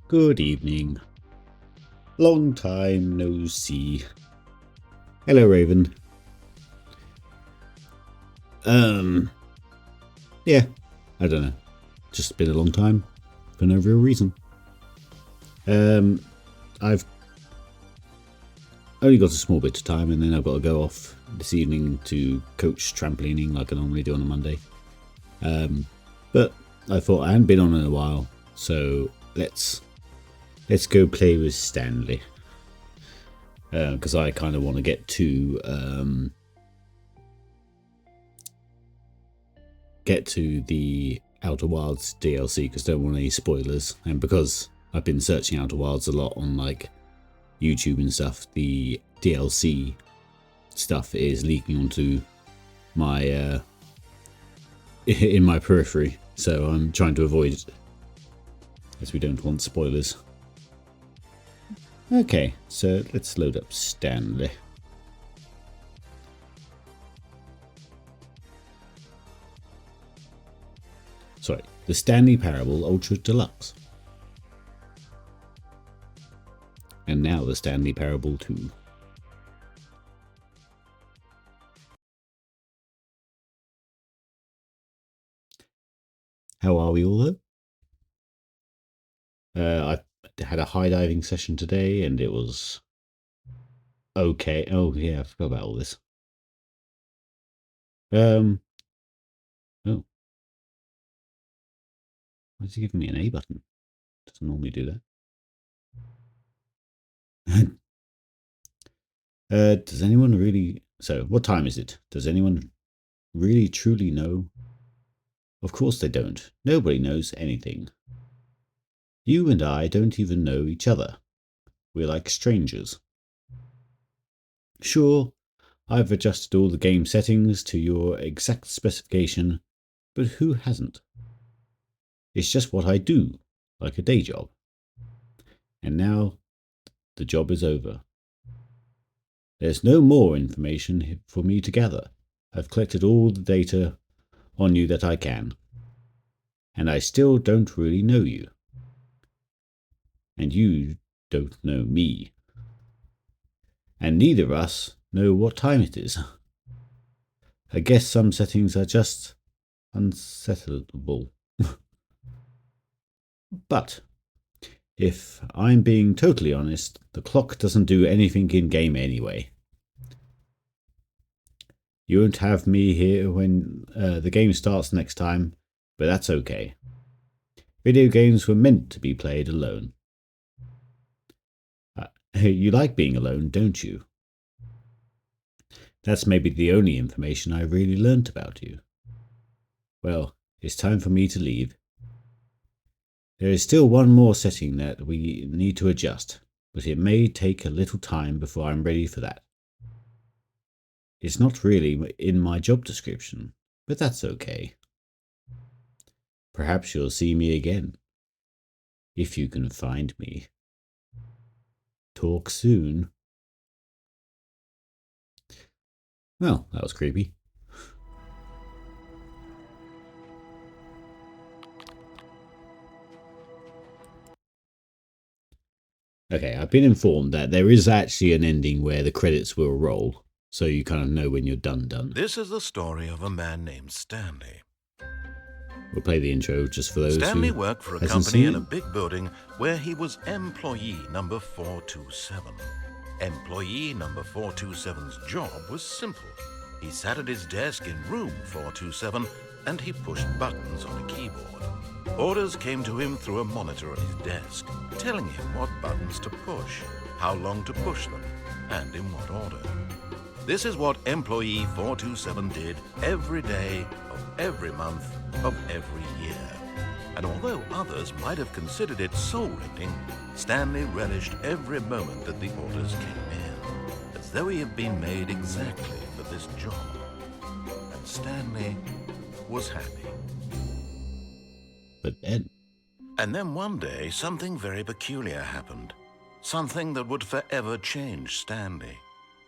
Good evening. Long time no see. Hello, Raven. Yeah, I don't know. Just been a long time for no real reason. I've only got a small bit of time, and then I've got to go off this evening to coach trampolining like I normally do on a Monday. But I thought I hadn't been on in a while, so let's go play with Stanley. Because I kind of want to get to the Outer Wilds DLC because I don't want any spoilers, and because I've been searching Outer Wilds a lot on like YouTube and stuff, the DLC stuff is leaking onto my in my periphery, so I'm trying to avoid it as we don't want spoilers. Okay, so let's load up Stanley. Sorry, the Stanley Parable Ultra Deluxe. And now the Stanley Parable 2. How are we all though? I had a high diving session today and it was okay. Oh yeah, I forgot about all this. Oh. Why is he giving me an A button? Doesn't normally do that. Does anyone really... So, what time is it? Does anyone really truly know? Of course they don't. Nobody knows anything. You and I don't even know each other. We're like strangers. Sure, I've adjusted all the game settings to your exact specification, but who hasn't? It's just what I do, like a day job. And now, the job is over. There's no more information for me to gather. I've collected all the data on you that I can. And I still don't really know you. And you don't know me. And neither of us know what time it is. I guess some settings are just unsettable. But, if I'm being totally honest, the clock doesn't do anything in-game anyway. You won't have me here when the game starts next time, but that's okay. Video games were meant to be played alone. You like being alone, don't you? That's maybe the only information I really learnt about you. Well, it's time for me to leave. There is still one more setting that we need to adjust, but it may take a little time before I'm ready for that. It's not really in my job description, but that's okay. Perhaps you'll see me again. If you can find me. Talk soon. Well, that was creepy. Okay, I've been informed that there is actually an ending where the credits will roll, so you kind of know when you're done. This is the story of a man named Stanley. We'll play the intro just for those Stanley who worked for a hasn't company seen in it. a big building where he was employee number 427. Employee number 427's job was simple. He sat at his desk in room 427 and he pushed buttons on a keyboard. Orders came to him through a monitor on his desk, telling him what buttons to push, how long to push them, and in what order. This is what employee 427 did every day of every month of every year. And although others might have considered it soul-rending, Stanley relished every moment that the orders came in, as though he had been made exactly for this job. And Stanley was happy. But then... And then one day, something very peculiar happened. Something that would forever change Stanley.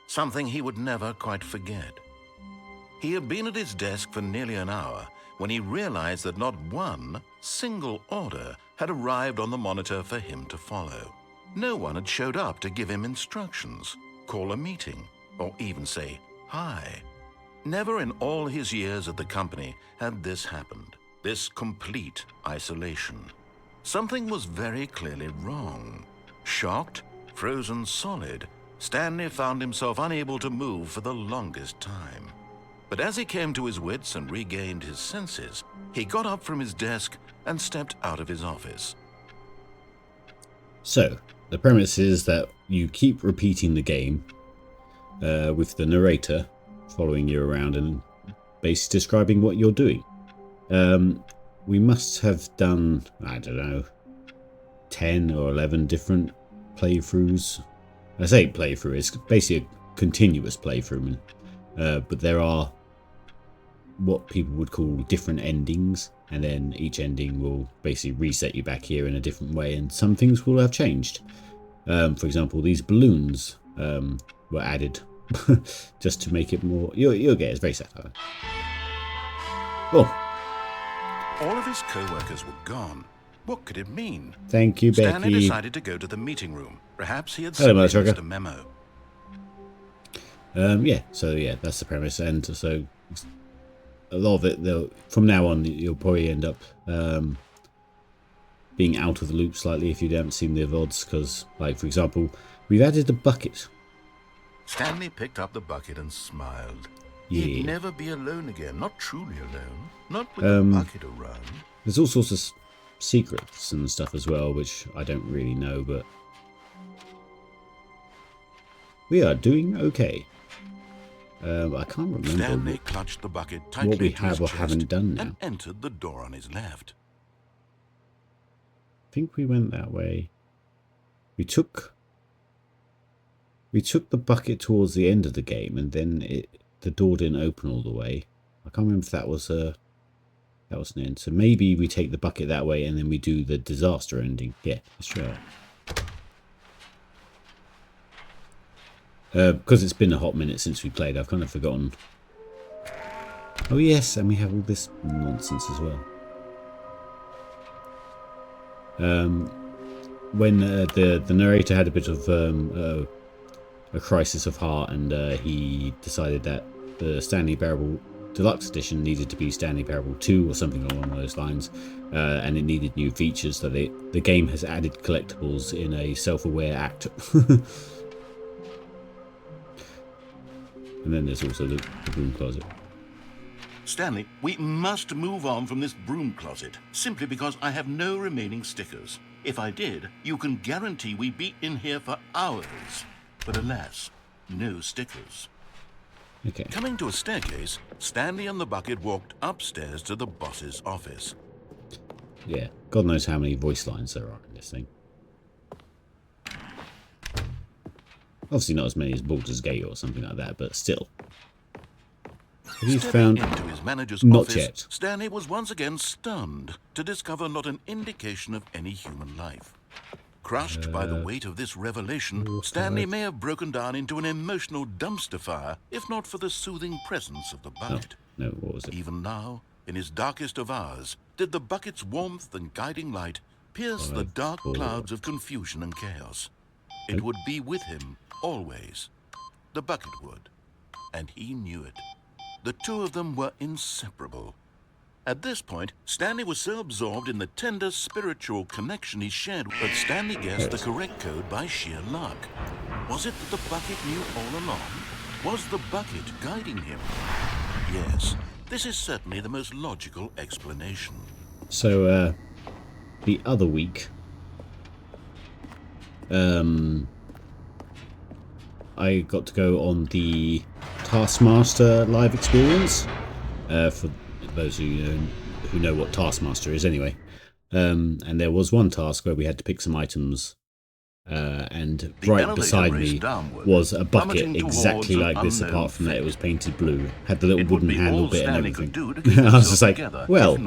Something he would never quite forget. He had been at his desk for nearly an hour when he realized that not one single order had arrived on the monitor for him to follow. No one had showed up to give him instructions, call a meeting, or even say hi. Never in all his years at the company had this happened, this complete isolation. Something was very clearly wrong. Shocked, frozen solid, Stanley found himself unable to move for the longest time. But as he came to his wits and regained his senses, he got up from his desk and stepped out of his office. So, the premise is that you keep repeating the game with the narrator following you around and basically describing what you're doing. We must have done, I don't know, 10 or 11 different playthroughs. I say playthrough, it's basically a continuous playthrough, but there are what people would call different endings, and then each ending will basically reset you back here in a different way, and some things will have changed. For example, these balloons were added just to make it more... You'll get it, it's very satire. Oh. All of his co-workers were gone. What could it mean? Thank you, Becky. Stanley decided to go to the meeting room. Perhaps he had Hello, missed a memo. Yeah, that's the premise. And so a lot of it, from now on, you'll probably end up being out of the loop slightly if you haven't seen the VODs, because, like, for example, we've added a bucket. Stanley picked up the bucket and smiled. Yeah. He'd never be alone again, not truly alone, not with the bucket around. There's all sorts of secrets and stuff as well, which I don't really know, but we are doing okay. I can't remember Stanley clutched the bucket tightly what we to his have or chest haven't done now. and entered the door on his left. I think we went that way. We took the bucket towards the end of the game, and then the door didn't open all the way. I can't remember if that was an end. So maybe we take the bucket that way, and then we do the disaster ending. Yeah, let's try it. Because it's been a hot minute since we played, I've kind of forgotten. Oh yes, and we have all this nonsense as well. When the narrator had a bit of a crisis of heart, and he decided that the Stanley Parable Deluxe Edition needed to be Stanley Parable 2 or something along those lines, and it needed new features, so the game has added collectibles in a self-aware act. And then there's also the broom closet. Stanley, we must move on from this broom closet, simply because I have no remaining stickers. If I did, you can guarantee we'd be in here for hours. But alas, no stickers. Okay. Coming to a staircase, Stanley and the bucket walked upstairs to the boss's office. Yeah, God knows how many voice lines there are in this thing. Obviously not as many as Baldur's Gate or something like that, but still. Have you found... into his manager's Not office, yet. Stanley was once again stunned to discover not an indication of any human life. Crushed by the weight of this revelation, Stanley may have broken down into an emotional dumpster fire, if not for the soothing presence of the bucket. No, what was it? Even now, in his darkest of hours, did the bucket's warmth and guiding light pierce the dark clouds of confusion and chaos. It would be with him, always. The bucket would. And he knew it. The two of them were inseparable. At this point, Stanley was so absorbed in the tender spiritual connection he shared that Stanley guessed the correct code by sheer luck. Was it that the bucket knew all along? Was the bucket guiding him? Yes, this is certainly the most logical explanation. So, the other week, I got to go on the Taskmaster live experience, for those who know what Taskmaster is anyway. And there was one task where we had to pick some items, and right beside me was a bucket exactly like this, apart from that it was painted blue. Had the little wooden handle bit and everything. I was just like, well,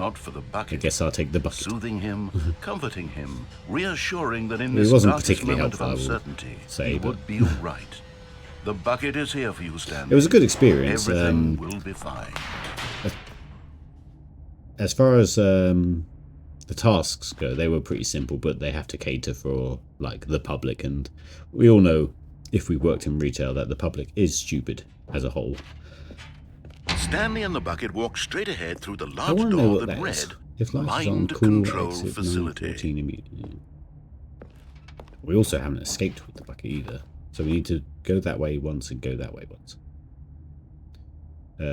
I guess I'll take the bucket. Soothing him, comforting him, reassuring that in It this wasn't darkest particularly moment of helpful, I will uncertainty, say, he but would be right. The bucket is here for you, Stanley. it was a good experience. Everything will be fine. as far as the tasks go, they were pretty simple, but they have to cater for like the public, and we all know, if we worked in retail, that the public is stupid as a whole. Stanley and the bucket walked straight ahead through the I large want to know door what that that is. read If lights is on, Mind cool, Control exit Facility. 914 immediately. We also haven't escaped with the bucket either, so we need to go that way once and go that way once.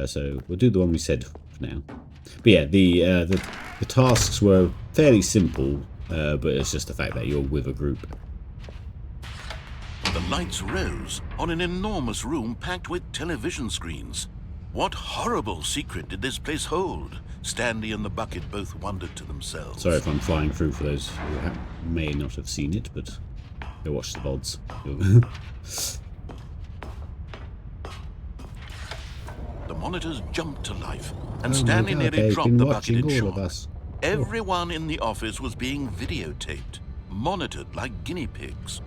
So we'll do the one we said for now. But yeah, the tasks were fairly simple, but it's just the fact that you're with a group. The lights rose on an enormous room packed with television screens. What horrible secret did this place hold? Stanley and the bucket both wondered to themselves. Sorry if I'm flying through for those who may not have seen it, but go watch the VODs. The monitors jumped to life, and Oh Stanley my God, nearly they've dropped been the bucket in watching all shock. of us. Everyone in the office was being videotaped, monitored like guinea pigs.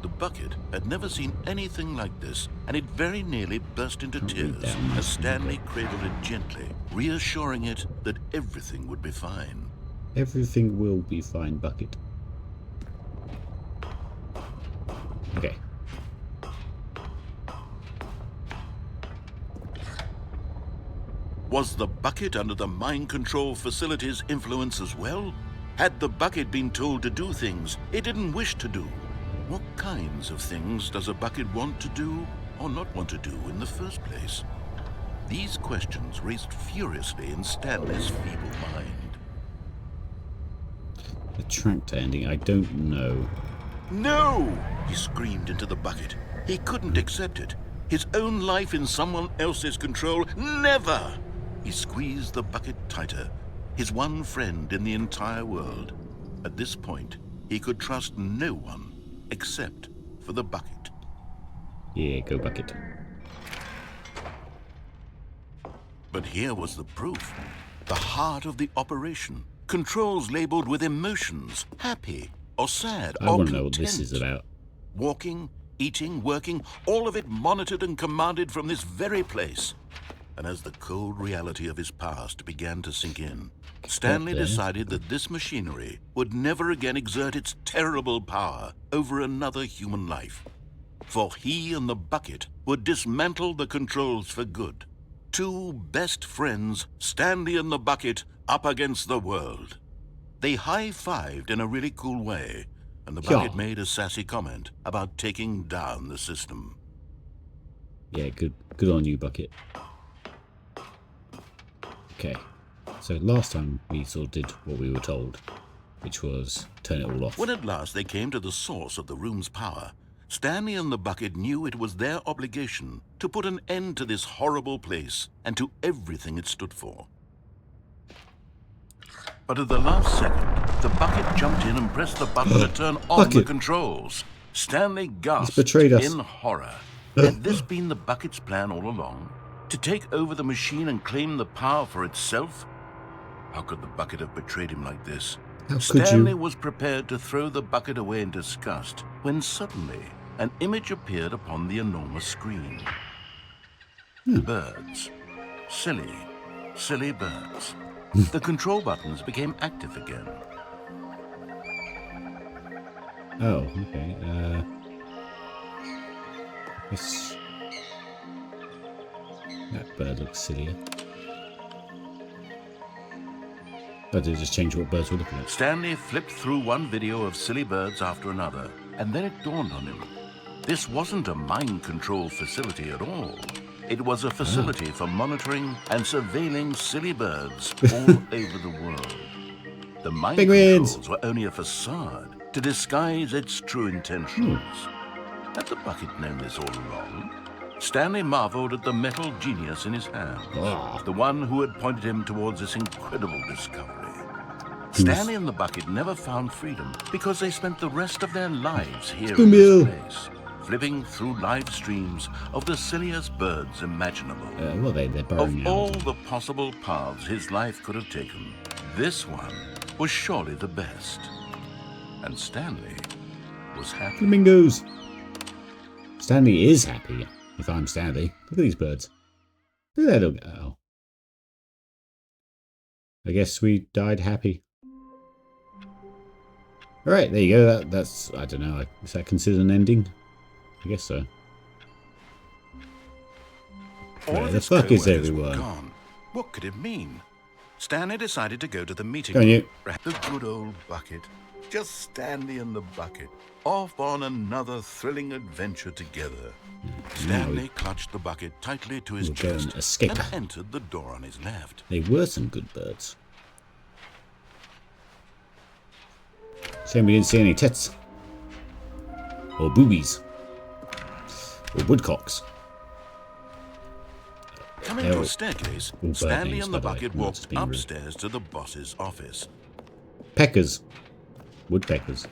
The bucket had never seen anything like this, and it very nearly burst into tears as Stanley cradled it gently, reassuring it that everything would be fine. Everything will be fine, bucket. Okay. Was the bucket under the mind control facility's influence as well? Had the bucket been told to do things it didn't wish to do? What kinds of things does a bucket want to do or not want to do in the first place? These questions raced furiously in Stanley's feeble mind. The tractor ending, I don't know. No! He screamed into the bucket. He couldn't accept it. His own life in someone else's control, never! He squeezed the bucket tighter, his one friend in the entire world. At this point, he could trust no one except for the bucket. Yeah, go bucket. But here was the proof. The heart of the operation. Controls labeled with emotions, happy or sad I or want to know content. what this is about. Walking, eating, working, all of it monitored and commanded from this very place. And as the cold reality of his past began to sink in, Stanley decided that this machinery would never again exert its terrible power over another human life. For he and the bucket would dismantle the controls for good. Two best friends, Stanley and the bucket, up against the world. They high-fived in a really cool way, and the bucket made a sassy comment about taking down the system. Yeah, good on you, bucket. Okay, so last time we sort of did what we were told, which was turn it all off. When at last they came to the source of the room's power, Stanley and the bucket knew it was their obligation to put an end to this horrible place and to everything it stood for. But at the last second, the bucket jumped in and pressed the button to turn on the controls. Stanley gasped in horror. Had this been the bucket's plan all along? To take over the machine and claim the power for itself? How could the bucket have betrayed him like this? Stanley was prepared to throw the bucket away in disgust when suddenly an image appeared upon the enormous screen. Birds. Silly, silly birds. The control buttons became active again. Oh, okay. This... That bird looks sillier. Oh, did it just change what birds were looking at? Stanley flipped through one video of silly birds after another, and then it dawned on him. This wasn't a mind control facility at all. It was a facility for monitoring and surveilling silly birds all over the world. The mind controls were only a facade to disguise its true intentions. Had the bucket known this all along? Stanley marveled at the metal genius in his hand, the one who had pointed him towards this incredible discovery. Stanley and the bucket never found freedom because they spent the rest of their lives here in this place, flipping through live streams of the silliest birds imaginable. Of all the possible paths his life could have taken, this one was surely the best. And Stanley was happy. Flamingos! Stanley is happy, if I'm Stanley. Look at these birds. Look at that. Oh. I guess we died happy. Alright, there you go. That's, I don't know, is that considered an ending? I guess so. All of the his fuck is co-workers were everyone? gone. What could it mean? Stanley decided to go to the meeting Go on, room. you. The good old bucket. Just Stanley and the bucket. Off on another thrilling adventure together. Stanley clutched the bucket tightly to his chest escape. and entered the door on his left. They were some good birds. Shame we didn't see any tits. Or boobies. Or woodcocks. Coming to a staircase, Stanley and the bucket walked upstairs to the boss's office. Peckers. Woodpeckers.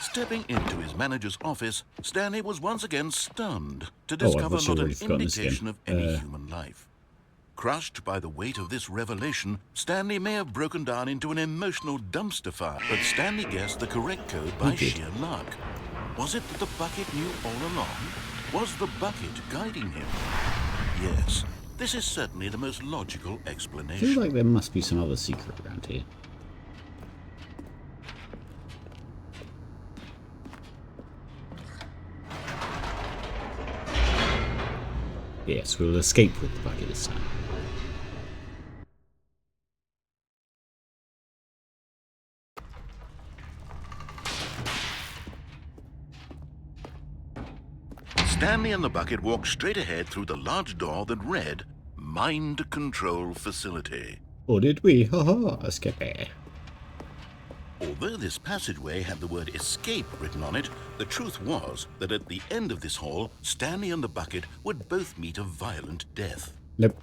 Stepping into his manager's office, Stanley was once again stunned to discover not an indication of any human life. Crushed by the weight of this revelation, Stanley may have broken down into an emotional dumpster fire, but Stanley guessed the correct code by sheer luck. Was it that the bucket knew all along? Was the bucket guiding him? Yes, this is certainly the most logical explanation. I feel like there must be some other secret around here. Yes, we'll escape with the bucket this time. Stanley and the bucket walked straight ahead through the large door that read, Mind Control Facility. Or did we? Ha ha, escape. Although this passageway had the word escape written on it, the truth was that at the end of this hall, Stanley and the bucket would both meet a violent death. Nope.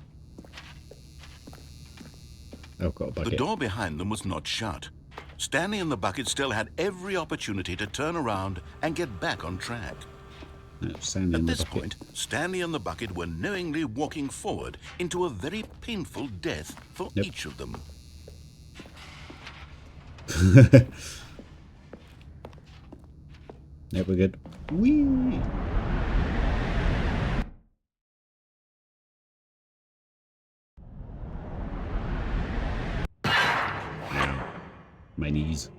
I've got a bucket. The door behind them was not shut. Stanley and the bucket still had every opportunity to turn around and get back on track. No, At this point, Stanley and the bucket were knowingly walking forward into a very painful death for each of them. Yep, we're good. Whee! My knees.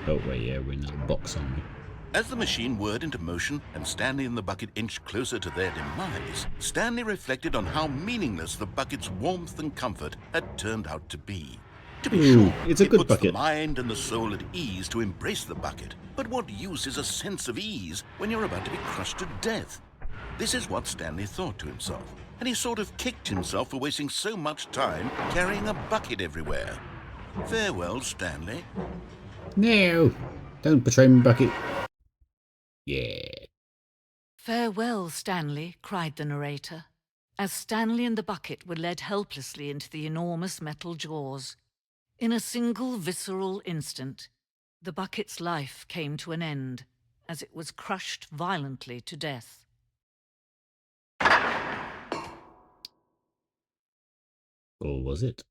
Oh, wait, yeah, we're in a box, aren't we? As the machine whirred into motion and Stanley and the bucket inched closer to their demise, Stanley reflected on how meaningless the bucket's warmth and comfort had turned out to be. To be sure, it's a it good puts bucket. the mind and the soul at ease to embrace the bucket. But what use is a sense of ease when you're about to be crushed to death? This is what Stanley thought to himself, and he sort of kicked himself for wasting so much time carrying a bucket everywhere. Farewell, Stanley. No! Don't betray me, bucket. Yeah. Farewell, Stanley, cried the narrator, as Stanley and the bucket were led helplessly into the enormous metal jaws. In a single visceral instant, the bucket's life came to an end as it was crushed violently to death. Or was it?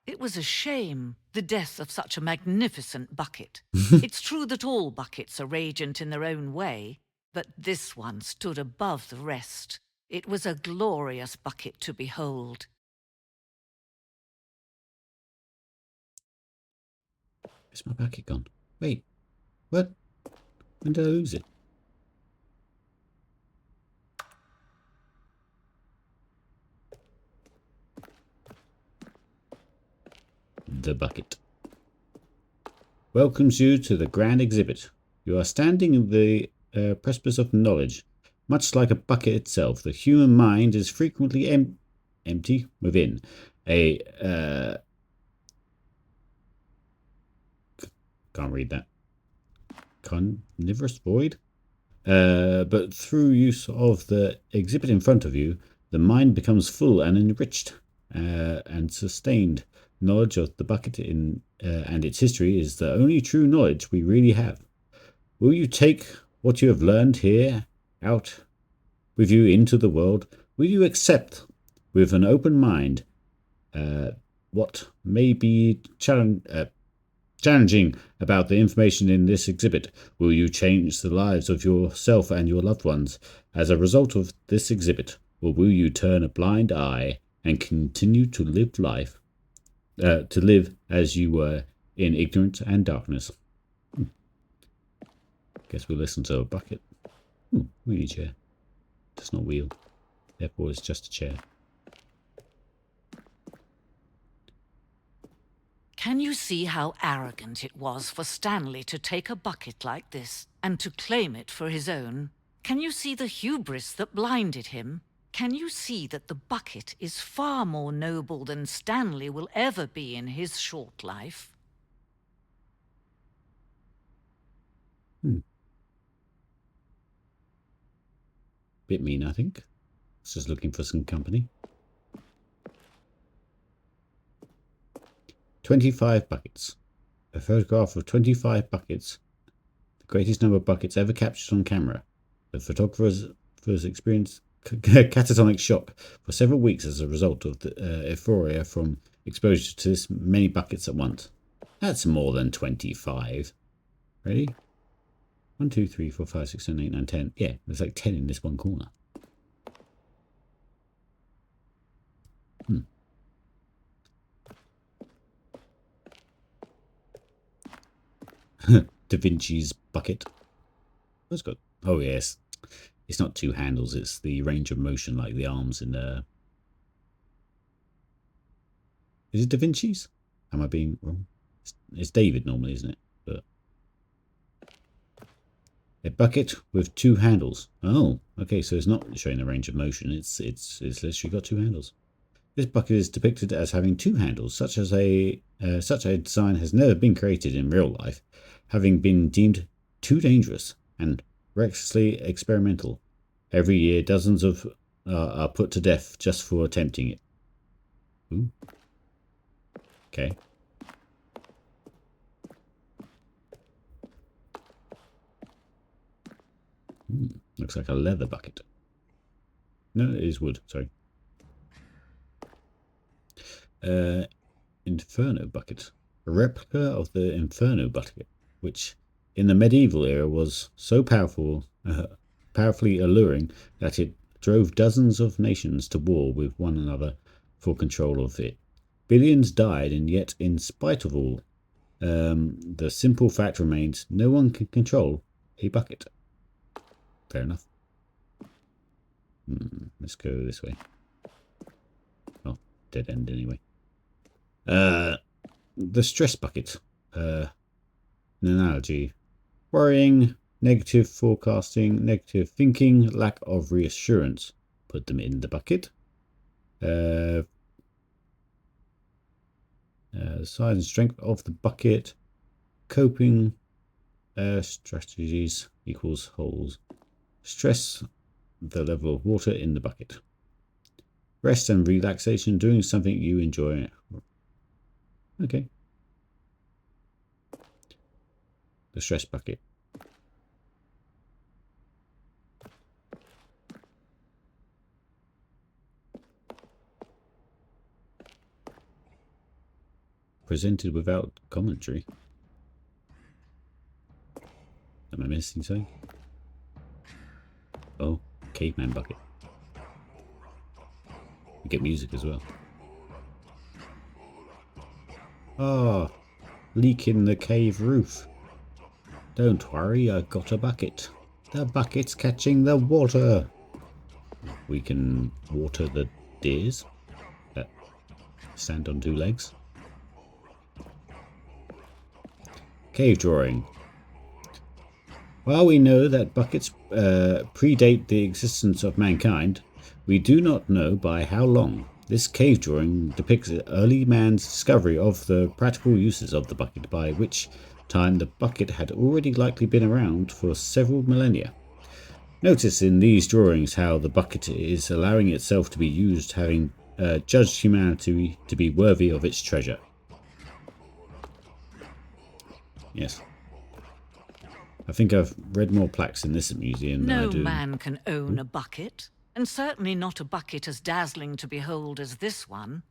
It was a shame, the death of such a magnificent bucket. It's true that all buckets are radiant in their own way, but this one stood above the rest. It was a glorious bucket to behold. Where's my bucket gone? Wait, what? When did I lose it? The bucket welcomes you to the grand exhibit. You are standing in the precipice of knowledge. Much like a bucket itself, the human mind is frequently empty within. Can't read that. Carnivorous void? But through use of the exhibit in front of you, the mind becomes full and enriched and sustained. Knowledge of the bucket and its history is the only true knowledge we really have. Will you take what you have learned here out with you into the world, will you accept with an open mind what may be challenging about the information in this exhibit? Will you change the lives of yourself and your loved ones as a result of this exhibit? Or will you turn a blind eye and continue to live as you were in ignorance and darkness? Guess we'll listen to a bucket. Wheelie chair. Does not wheel. Therefore it's just a chair. Can you see how arrogant it was for Stanley to take a bucket like this and to claim it for his own? Can you see the hubris that blinded him? Can you see that the bucket is far more noble than Stanley will ever be in his short life? Bit mean, I think. It's just looking for some company. 25 buckets. A photograph of 25 buckets. The greatest number of buckets ever captured on camera. The photographer's experienced catatonic shock for several weeks as a result of the euphoria from exposure to this many buckets at once. That's more than 25. Ready? 1, 2, 3, 4, 5, 6, 7, 8, 9, 10. Yeah, there's like 10 in this one corner. Da Vinci's bucket. That's good. Oh yes, it's not two handles. It's the range of motion, like the arms in the. Is it Da Vinci's? Am I being wrong? It's David normally, isn't it? But a bucket with two handles. Oh, okay. So it's not showing the range of motion. It's literally got two handles. This bucket is depicted as having two handles. Such a design has never been created in real life, having been deemed too dangerous and recklessly experimental. Every year, dozens of are put to death just for attempting it. Ooh. Okay. Looks like a leather bucket. No, it is wood. Sorry. Inferno bucket. A replica of the Inferno bucket, which in the medieval era was so powerfully alluring that it drove dozens of nations to war with one another for control of it. Billions died, and yet, in spite of all, the simple fact remains: no one can control a bucket. Fair enough. Let's go this way. Oh, dead end anyway. The stress bucket. An analogy. Worrying, negative forecasting, negative thinking, lack of reassurance. Put them in the bucket. Size and strength of the bucket. Coping strategies equals holes. Stress, the level of water in the bucket. Rest and relaxation, doing something you enjoy. Okay. The stress bucket. Presented without commentary. Am I missing something? Oh, caveman bucket. We get music as well. Ah, leak in the cave roof. Don't worry, I've got a bucket. The bucket's catching the water. We can water the deers that stand on two legs. Cave drawing. While we know that buckets predate the existence of mankind, we do not know by how long. This cave drawing depicts early man's discovery of the practical uses of the bucket, by which time the bucket had already likely been around for several millennia. Notice in these drawings how the bucket is allowing itself to be used, having judged humanity to be worthy of its treasure. Yes. I think I've read more plaques in this museum than I No do. man can own a bucket, and certainly not a bucket as dazzling to behold as this one.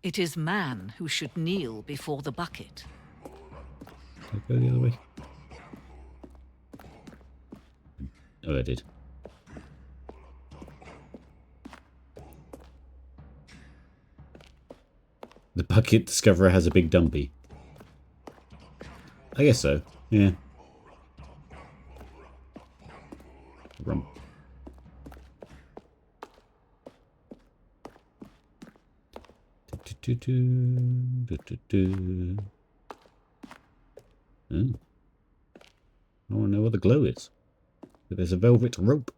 It is man who should kneel before the bucket. Did I go the other way? Oh, I did. The bucket discoverer has a big dumpy. I guess so, yeah. Rump. Oh. I want to know what the glow is. But there's a velvet rope.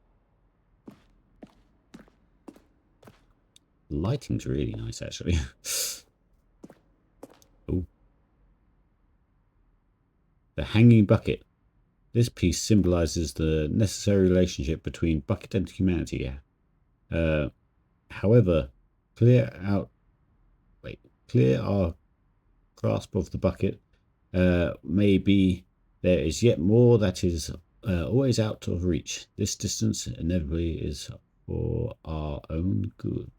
The lighting's really nice, actually. Oh. The hanging bucket. This piece symbolizes the necessary relationship between bucket and humanity. However, clear our grasp of the bucket. Maybe there is yet more that is always out of reach. This distance inevitably is for our own good.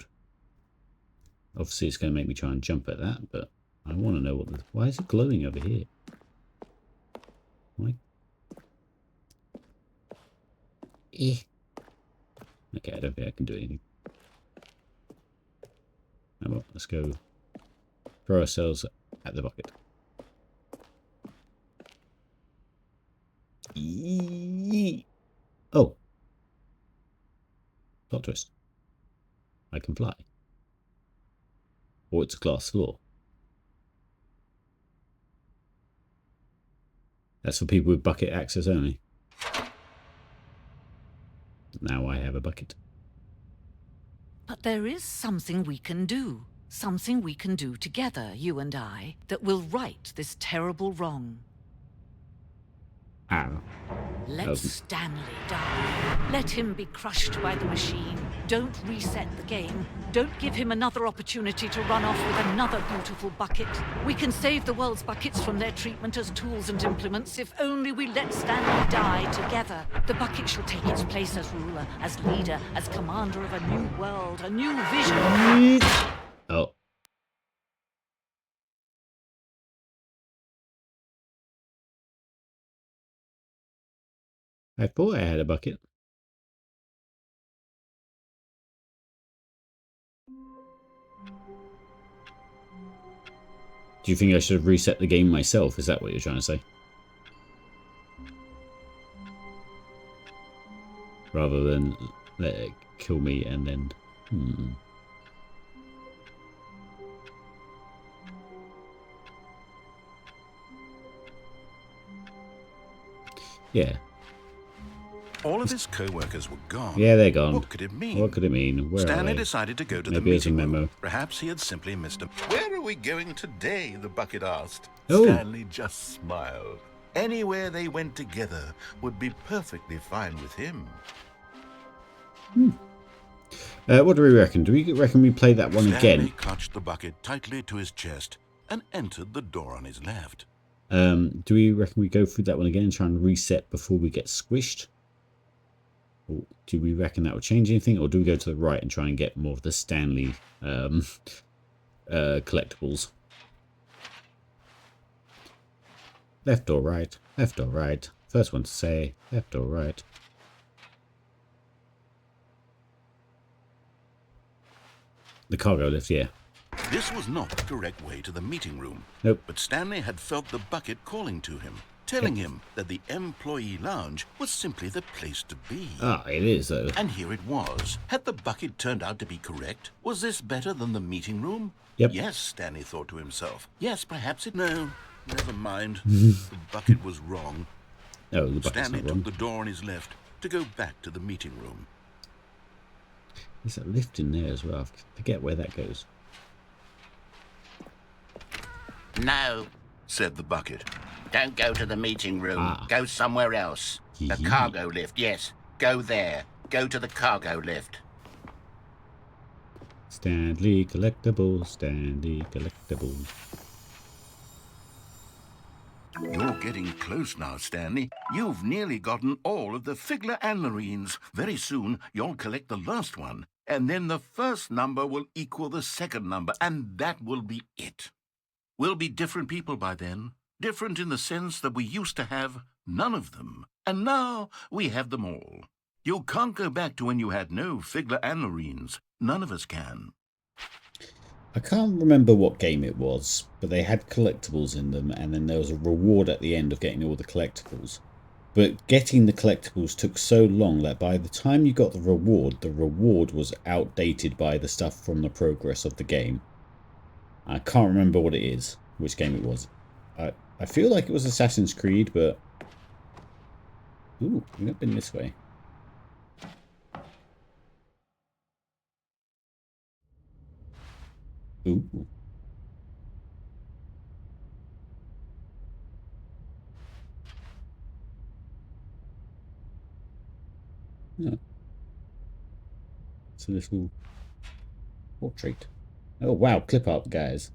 Obviously, it's going to make me try and jump at that, but I want to know what. Why is it glowing over here? Why? Okay, I don't think I can do anything. Oh, well, let's go throw ourselves at the bucket. Oh. Plot twist. I can fly. Or it's a glass floor. That's for people with bucket access only. Now I have a bucket. But there is something we can do. Something we can do together, you and I, that will right this terrible wrong. Ow. Let Stanley die. Let him be crushed by the machine. Don't reset the game. Don't give him another opportunity to run off with another beautiful bucket. We can save the world's buckets from their treatment as tools and implements if only we let Stanley die together. The bucket shall take its place as ruler, as leader, as commander of a new world, a new vision. Oh. I thought I had a bucket. Do you think I should have reset the game myself? Is that what you're trying to say? Rather than let it kill me and then... Yeah. All of his co-workers were gone. Yeah, they're gone. What could it mean? What could it mean? Where Stanley are they? decided to go to Maybe the it's a meeting memo. room. Perhaps he had simply missed him. Where are we going today? The bucket asked. Oh. Stanley just smiled. Anywhere they went together would be perfectly fine with him. What do we reckon? Do we reckon we play that one Stanley again? clutched the bucket tightly to his chest and entered the door on his left. Do we reckon we go through that one again and try and reset before we get squished? Or do we reckon that will change anything? Or do we go to the right and try and get more of the Stanley collectibles? Left or right? Left or right? First one to say left or right. The cargo lift, yeah. This was not the correct way to the meeting room. Nope. But Stanley had felt the bucket calling to him, telling him that the employee lounge was simply the place to be. Ah, it is, though. And here it was. Had the bucket turned out to be correct? Was this better than the meeting room? Yep. Yes, Stanley thought to himself. Yes, perhaps it... No, never mind. The bucket was wrong. Oh, the bucket's Stanley not took wrong. the door on his left to go back to the meeting room. There's a lift in there as well. I forget where that goes. No, Said the bucket. don't go to the meeting room. Go somewhere else. The Hee-hee. cargo lift, yes. Go there. Go to the cargo lift. Stanley collectibles, Stanley collectibles. You're getting close now, Stanley. You've nearly gotten all of the Figler anlarines. Very soon, you'll collect the last one, and then the first number will equal the second number, and that will be it. We'll be different people by then. Different in the sense that we used to have none of them, and now we have them all. You can't go back to when you had no Figler anlarines. None of us can. I can't remember what game it was, but they had collectibles in them, and then there was a reward at the end of getting all the collectibles. But getting the collectibles took so long that by the time you got the reward was outdated by the stuff from the progress of the game. I can't remember what it is, which game it was. I feel like it was Assassin's Creed, but... Ooh, we've not been this way. Ooh. Yeah. It's a little portrait. Oh wow, clip art, guys.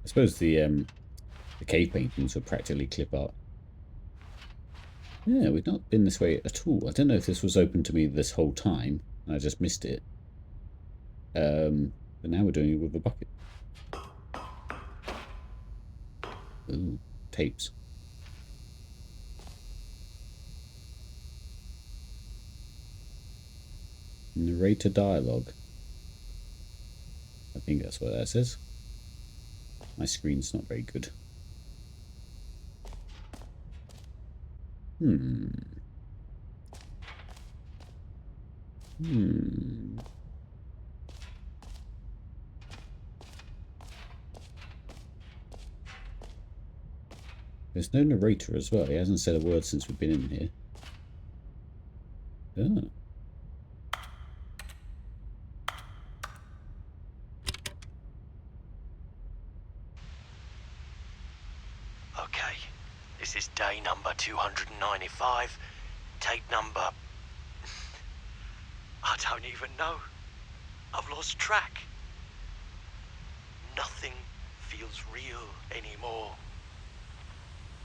I suppose the cave paintings were practically clip art. Yeah, we've not been this way at all. I don't know if this was open to me this whole time and I just missed it. But now we're doing it with a bucket. Ooh, tapes. Narrator dialogue. I think that's what that says. My screen's not very good. There's no narrator as well. He hasn't said a word since we've been in here. Oh. Okay, this is day number 295. Tape number... I don't even know. I've lost track. Nothing feels real anymore.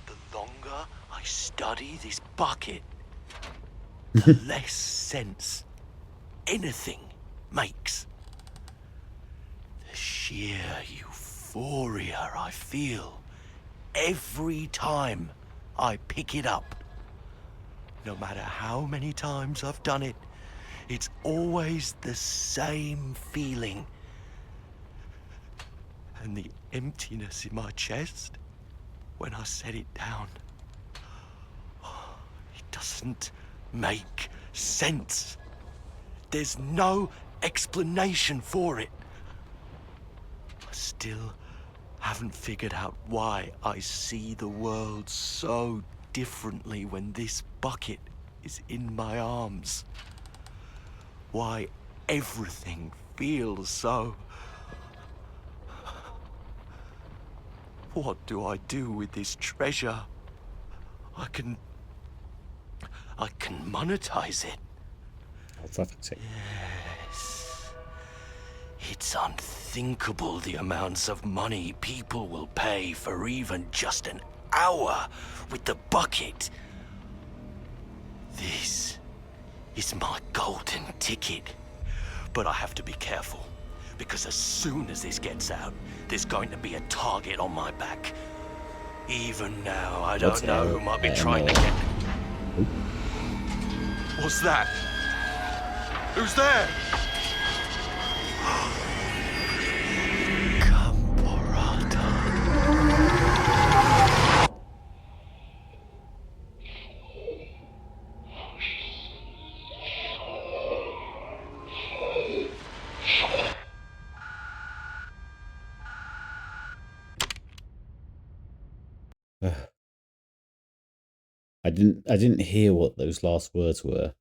The longer I study this bucket, the less sense anything makes. The sheer euphoria I feel every time I pick it up. No matter how many times I've done it, it's always the same feeling. And the emptiness in my chest when I set it down. It doesn't make sense. There's no explanation for it. I still haven't figured out why I see the world so differently when this bucket is in my arms. Why everything feels so... What do I do with this treasure? I can monetize it. Oh, for fuck's sake. Yes. It's unthinkable the amounts of money people will pay for even just an hour with the bucket. This is my golden ticket. But I have to be careful, because as soon as this gets out, there's going to be a target on my back. Even now, I don't know who might be trying to get... What's that? Who's there? I didn't hear what those last words were.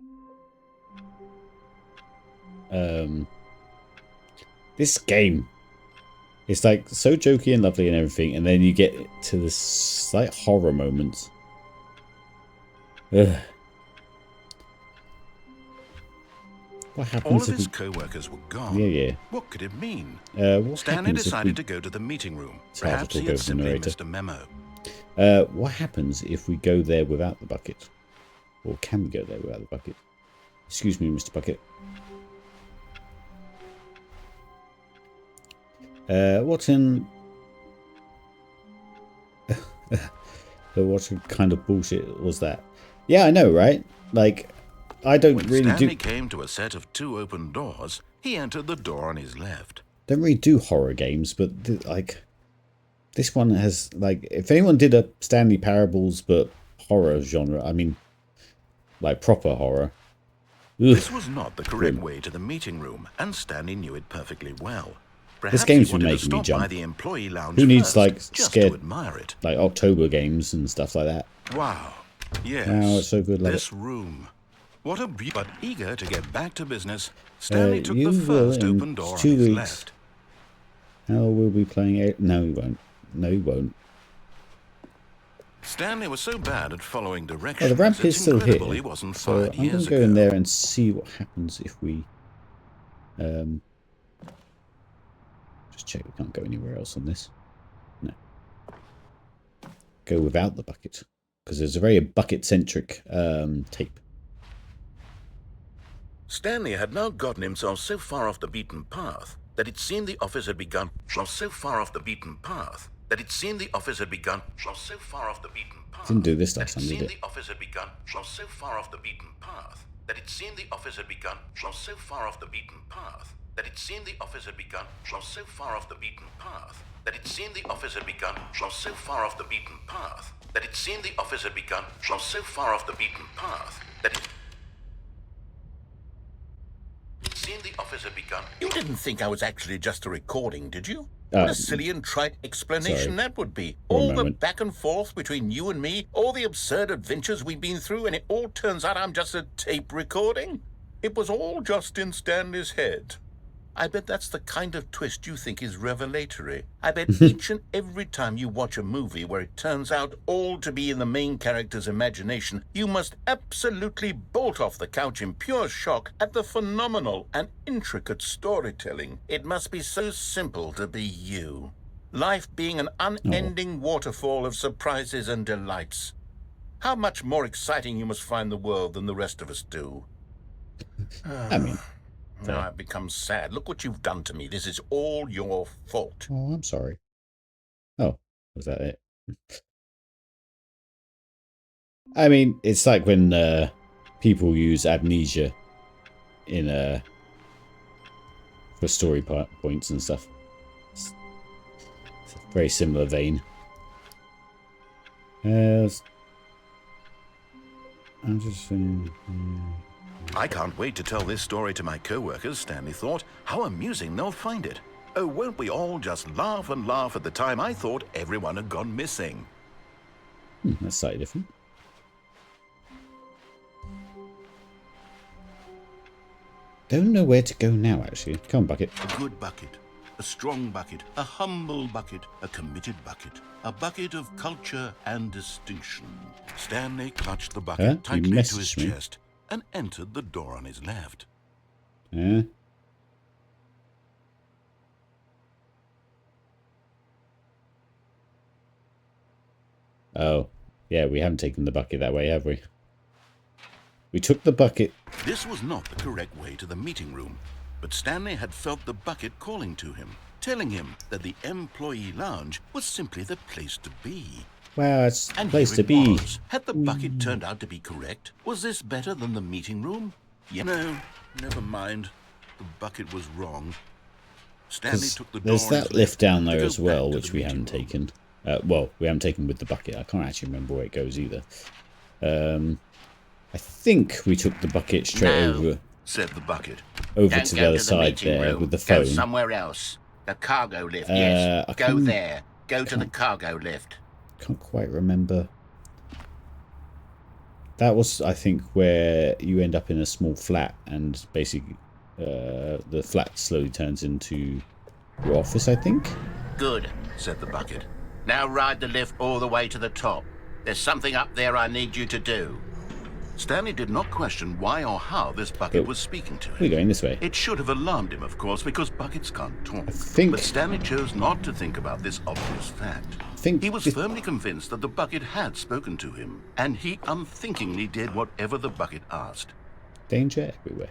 This game, it's like so jokey and lovely and everything, and then you get to this slight horror moments. Ugh. What happens All of his co-workers were gone. Yeah. What could it mean? What Stanley happens if decided we... to go to the meeting room. It's hard to Perhaps talk he over had the simply narrator. missed a memo. What happens if we go there without the bucket? Or can we go there without the bucket? Excuse me, Mr. Bucket. What kind of bullshit was that? Yeah, I know, right? Like, I don't when really Stanley came to a set of 2 open doors, he entered the door on his left. Don't really do horror games, but like, this one has, like, if anyone did a Stanley Parables but horror genre, I mean, like proper horror. Ugh. This was not the correct way to the meeting room, and Stanley knew it perfectly well. This game's been making me jump. The employee lounge Who needs, like, just scared, to admire it? like, October games and stuff like that? Wow. Yes. Oh, it's so good. This room. What a but eager to get back to business, Stanley took the you first will in open door on 2 his weeks. left. How will we be playing it? No, he won't. No, he won't. Stanley was so bad at following directions. Oh, the ramp is still here. He wasn't So fired I'm going years to go ago. in there and see what happens if we... just check we can't go anywhere else on this. No. Go without the bucket. Because there's a very bucket-centric tape. Stanley had now gotten himself so far off the beaten path that it seemed the office had begun. So far off the beaten path that it seemed the office had begun. So far off the beaten path. Didn't do this that last time, did it? The office had begun. So far off the beaten path that it seemed the office had begun. So far off the beaten path that it seemed the office had begun. So far off the beaten path that it seemed the office had begun. So far off the beaten path that it seemed the office had begun. So far off the beaten path that it seemed the office had begun. You didn't think I was actually just a recording, did you? What a silly and trite explanation that would be. All the back and forth between you and me, all the absurd adventures we've been through, and it all turns out I'm just a tape recording? It was all just in Stanley's head. I bet that's the kind of twist you think is revelatory. I bet each and every time you watch a movie where it turns out all to be in the main character's imagination, you must absolutely bolt off the couch in pure shock at the phenomenal and intricate storytelling. It must be so simple to be you. Life being an unending waterfall of surprises and delights. How much more exciting you must find the world than the rest of us do. I mean... Now I've become sad. Look what you've done to me. This is all your fault. Oh, I'm sorry. Oh, was that it? I mean, it's like when people use amnesia in for story points and stuff. It's a very similar vein. I'm just saying... I can't wait to tell this story to my co-workers, Stanley thought. How amusing they'll find it. Oh, won't we all just laugh and laugh at the time I thought everyone had gone missing. That's slightly different. Don't know where to go now, actually. Come on, bucket. A good bucket. A strong bucket. A humble bucket. A committed bucket. A bucket of culture and distinction. Stanley clutched the bucket tightly to his chest and entered the door on his left. Yeah. Oh, yeah, we haven't taken the bucket that way, have we? We took the bucket. This was not the correct way to the meeting room, but Stanley had felt the bucket calling to him, telling him that the employee lounge was simply the place to be. Wow, it's the place to be. be. Had the bucket turned out to be correct? Was this better than the meeting room? Yeah. No, never mind. The bucket was wrong. Stanley took the door. There's that lift down there as well, which we haven't taken. Well, we haven't taken with the bucket. I can't actually remember where it goes either. I think we took the bucket straight over. Said the bucket. Over to the other side there with the phone. Go somewhere else. The cargo lift, yes. Go there. Go to the cargo lift. Can't quite remember. That was, I think, where you end up in a small flat and basically the flat slowly turns into your office, I think. Good, said the bucket. Now ride the lift all the way to the top. There's something up there I need you to do. Stanley did not question why or how this bucket was speaking to him. We're going this way. It should have alarmed him, of course, because buckets can't talk. I think... But Stanley chose not to think about this obvious fact. I think He was firmly convinced that the bucket had spoken to him, and he unthinkingly did whatever the bucket asked. danger everywhere.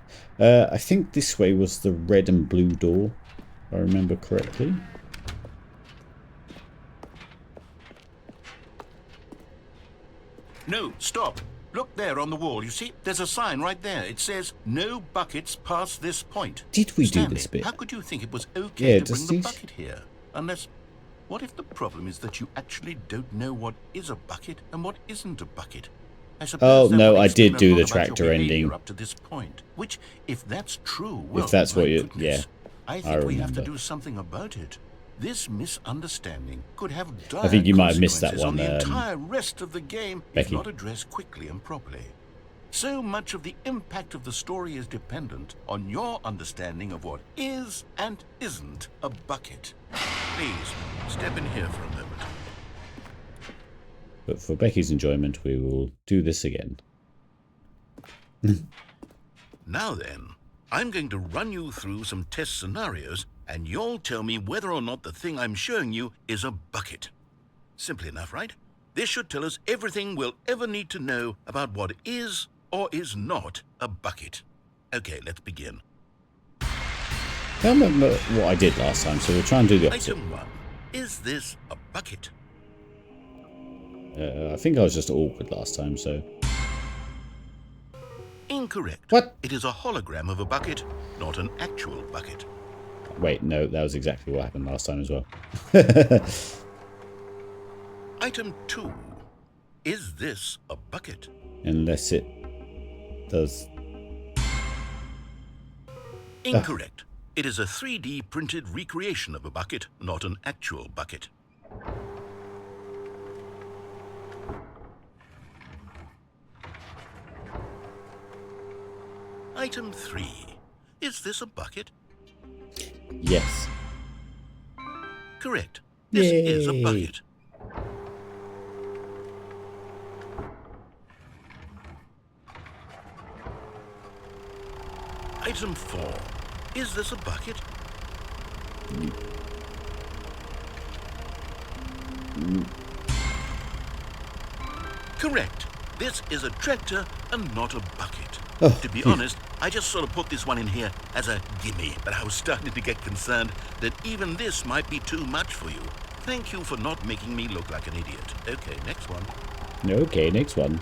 I think this way was the red and blue door, if I remember correctly. No, stop. Look there on the wall. You see, there's a sign right there. It says, no buckets past this point. Did we Stanley, do this bit? How could you think it was okay to bring the these... bucket here? Unless, what if the problem is that you actually don't know what is a bucket and what isn't a bucket? I suppose no, would I explain did a do lot the about your tractor behavior ending. up to this point. Which, if that's true, well, If that's my what you... goodness, Yeah, I think we have to remember. do something about it. This misunderstanding could have dire I think you might have missed that consequences on one, the entire rest of the game if Becky. not addressed quickly and properly. So much of the impact of the story is dependent on your understanding of what is and isn't a bucket. Please, step in here for a moment. But for Becky's enjoyment, we will do this again. Now then, I'm going to run you through some test scenarios, and you'll tell me whether or not the thing I'm showing you is a bucket. Simple enough, right? This should tell us everything we'll ever need to know about what is or is not a bucket. Okay, let's begin. I can't remember what I did last time, so we'll try and do the opposite. Item 1. Is this a bucket? I think I was just awkward last time, so... Incorrect. What? It is a hologram of a bucket, not an actual bucket. Wait, no, that was exactly what happened last time as well. Item 2. Is this a bucket? Unless it does... Incorrect. It is a 3D printed recreation of a bucket, not an actual bucket. Item 3. Is this a bucket? Yes. Correct. This is a Yay. bucket. Item 4. Is this a bucket? Correct. This is a tractor and not a bucket. Oh, To be honest, I just sort of put this one in here as a gimme, but I was starting to get concerned that even this might be too much for you. Thank you for not making me look like an idiot. Okay, next one. Okay, next one.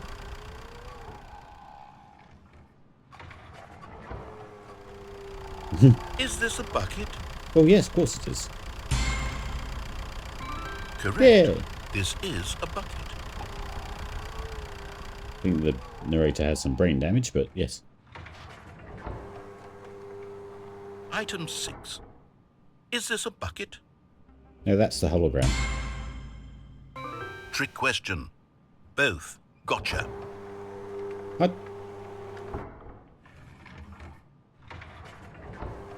Is this a bucket? Oh yes, of course it is. Correct. Yeah. This is a bucket. I think the narrator has some brain damage, but yes. Item 6. Is this a bucket? No, that's the hologram. Trick question. Both. Gotcha. What?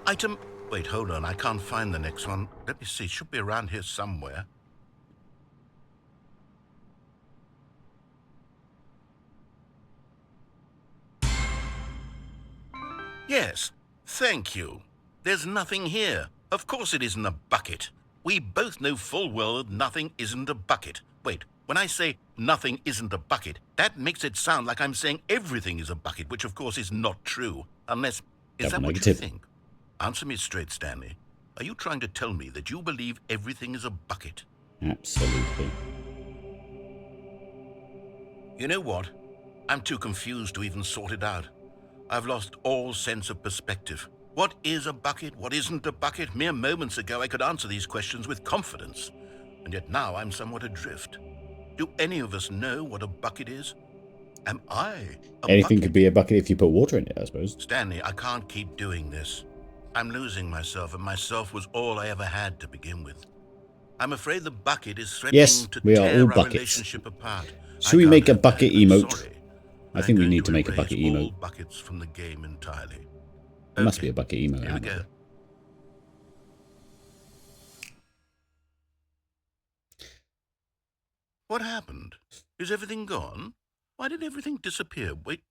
Item... Wait, hold on. I can't find the next one. Let me see. It should be around here somewhere. Yes. Thank you. There's nothing here. Of course it isn't a bucket. We both know full well that nothing isn't a bucket. Wait, when I say nothing isn't a bucket, that makes it sound like I'm saying everything is a bucket, which of course is not true. Unless... Is that what you think? Answer me straight, Stanley. Are you trying to tell me that you believe everything is a bucket? Absolutely. You know what? I'm too confused to even sort it out. I've lost all sense of perspective. What is a bucket? What isn't a bucket? Mere moments ago I could answer these questions with confidence. And yet now I'm somewhat adrift. Do any of us know what a bucket is? Am I a Anything bucket? could be a bucket if you put water in it, I suppose. Stanley, I can't keep doing this. I'm losing myself, and myself was all I ever had to begin with. I'm afraid the bucket is threatening Yes, to we are tear all our buckets. relationship apart. Should we I make a can't have bucket that. I'm emote? sorry. I think we I'm need going to make a erase bucket all emote. buckets from the game entirely. There must Okay, be a bucket emote. Here we out there. go. What happened? Is everything gone? Why did everything disappear? Wait,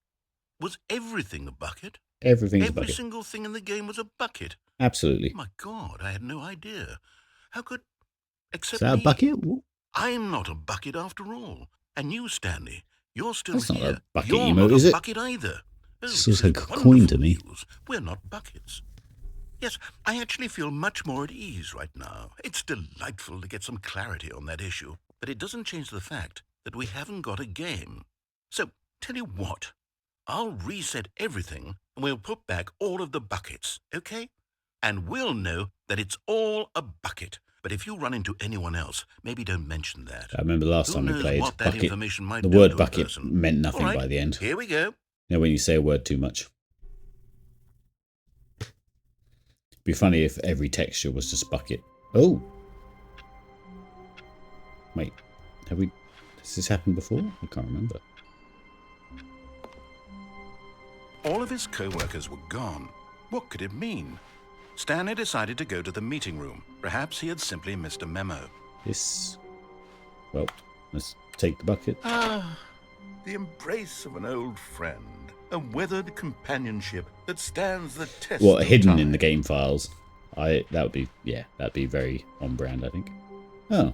was everything a bucket? Everything's a Every bucket. single thing in the game was a bucket. Absolutely. My God, I had no idea. How could... Is Except that a me. bucket? I'm not a bucket after all. And you, Stanley, you're still That's here. not a bucket You're emote, not is a it? bucket either. Oh, This looks this like is a coin wonderful to me. news. We're not buckets. Yes, I actually feel much more at ease right now. It's delightful to get some clarity on that issue, but it doesn't change the fact that we haven't got a game. So, tell you what, I'll reset everything and we'll put back all of the buckets, okay? And we'll know that it's all a bucket. But if you run into anyone else, maybe don't mention that. I remember last Who time we knows played what that bucket. information might The do word to a bucket person. meant nothing All right, by the end. here we go. You know, when you say a word too much. It'd be funny if every texture was just bucket. Oh! Wait, has this happened before? I can't remember. All of his co-workers were gone. What could it mean? Stanley decided to go to the meeting room. Perhaps he had simply missed a memo. This... Well, let's take the bucket. Ah, the embrace of an old friend. A weathered companionship that stands the test What, of hidden time. in the game files? That'd be very on brand, I think. Oh,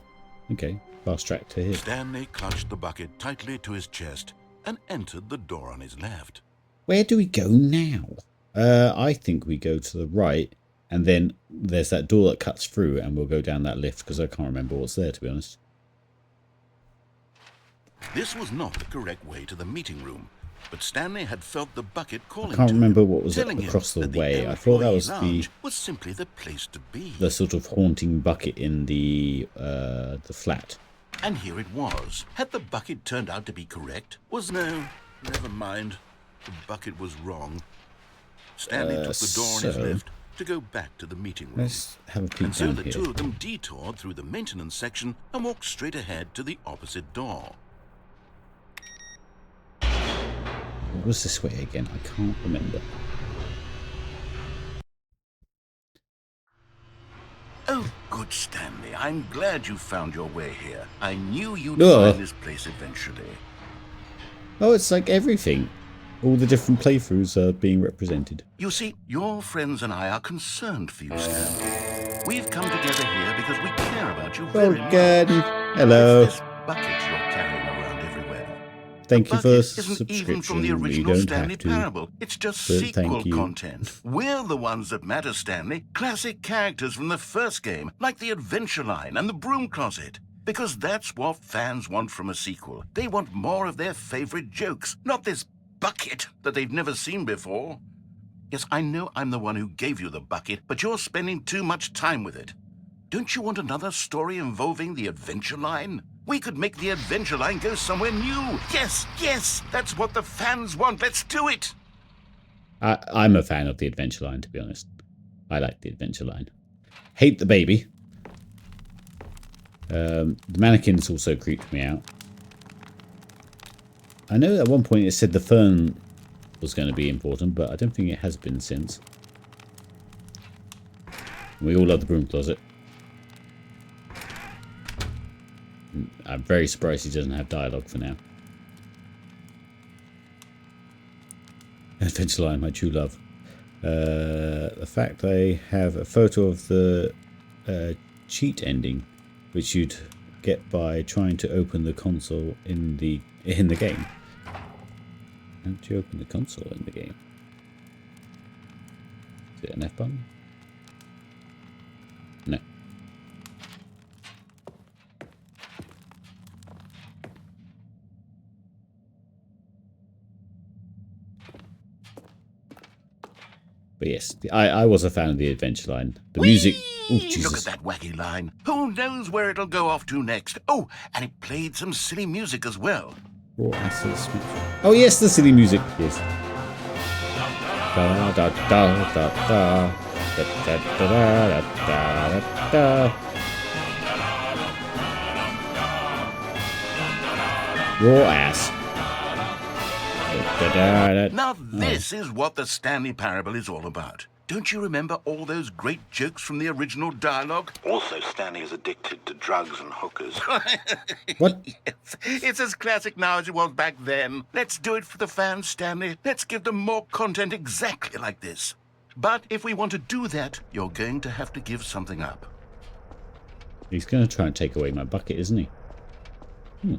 okay. Fast track to here. Stanley clutched the bucket tightly to his chest and entered the door on his left. Where do we go now? I think we go to the right, and then there's that door that cuts through, and we'll go down that lift, because I can't remember what's there, to be honest. This was not the correct way to the meeting room, but Stanley had felt the bucket calling I can't to remember him, what was telling him across the that way. I thought that was employee lounge was simply the place to be. the sort of haunting bucket in the flat. And here it was. Had the bucket turned out to be correct? No, never mind. The bucket was wrong. Stanley took the door on his so- left to go back to the meeting room. Let's have a peek And so down the here. two of them detoured through the maintenance section and walked straight ahead to the opposite door. What was this way again? I can't remember. Oh, good Stanley. I'm glad you found your way here. I knew you'd Ugh. find this place eventually. Oh, it's like everything. All the different playthroughs are being represented. You see, your friends and I are concerned for you, Stanley. We've come together here because we care about you very much. Welcome. Hello. It's this bucket you're carrying around everywhere. Thank you The for bucket isn't even from subscription. the You original don't Stanley have to. Parable. It's just but sequel thank you. content. We're the ones that matter, Stanley. Classic characters from the first game, like the Adventure Line and the Broom Closet. Because that's what fans want from a sequel. They want more of their favorite jokes, not this bucket that they've never seen before. Yes, I know I'm the one who gave you the bucket, but you're spending too much time with it. Don't you want another story involving the Adventure Line? We could make the Adventure Line go somewhere new. Yes, yes, that's what the fans want. Let's do it. I'm a fan of the Adventure Line, to be honest. I like the Adventure Line. Hate the baby. The mannequins also creeped me out. I know at one point it said the fern was going to be important, but I don't think it has been since. We all love the broom closet. I'm very surprised he doesn't have dialogue for now. Adventure Line, my true love. The fact I have a photo of the cheat ending, which you'd get by trying to open the console in the game. How do you open the console in the game? Is it an F button? No. But yes, I was a fan of the Adventure Line. The music... Oh, Look at Jesus. that wacky line. Who knows where it'll go off to next? Oh, and it played some silly music as well. Raw acid smash. Oh, yes, the silly music. Yes. Da da da da da. Da da da da da da da. Raw ass. Da da da da. Now this is what the Stanley Parable is all about. Don't you remember all those great jokes from the original dialogue? Also, Stanley is addicted to drugs and hookers. What? Yes, it's as classic now as it was back then. Let's do it for the fans, Stanley. Let's give them more content exactly like this. But if we want to do that, you're going to have to give something up. He's going to try and take away my bucket, isn't he? Hmm.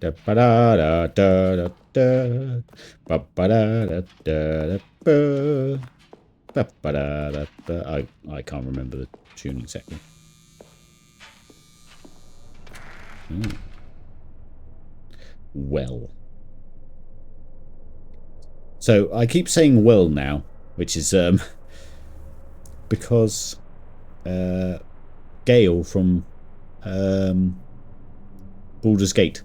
Da ba da da da da da ba ba da da da da ba ba ba da da da. I can't remember the tune exactly. Well. So I keep saying well now, which is because Gale from Baldur's Gate,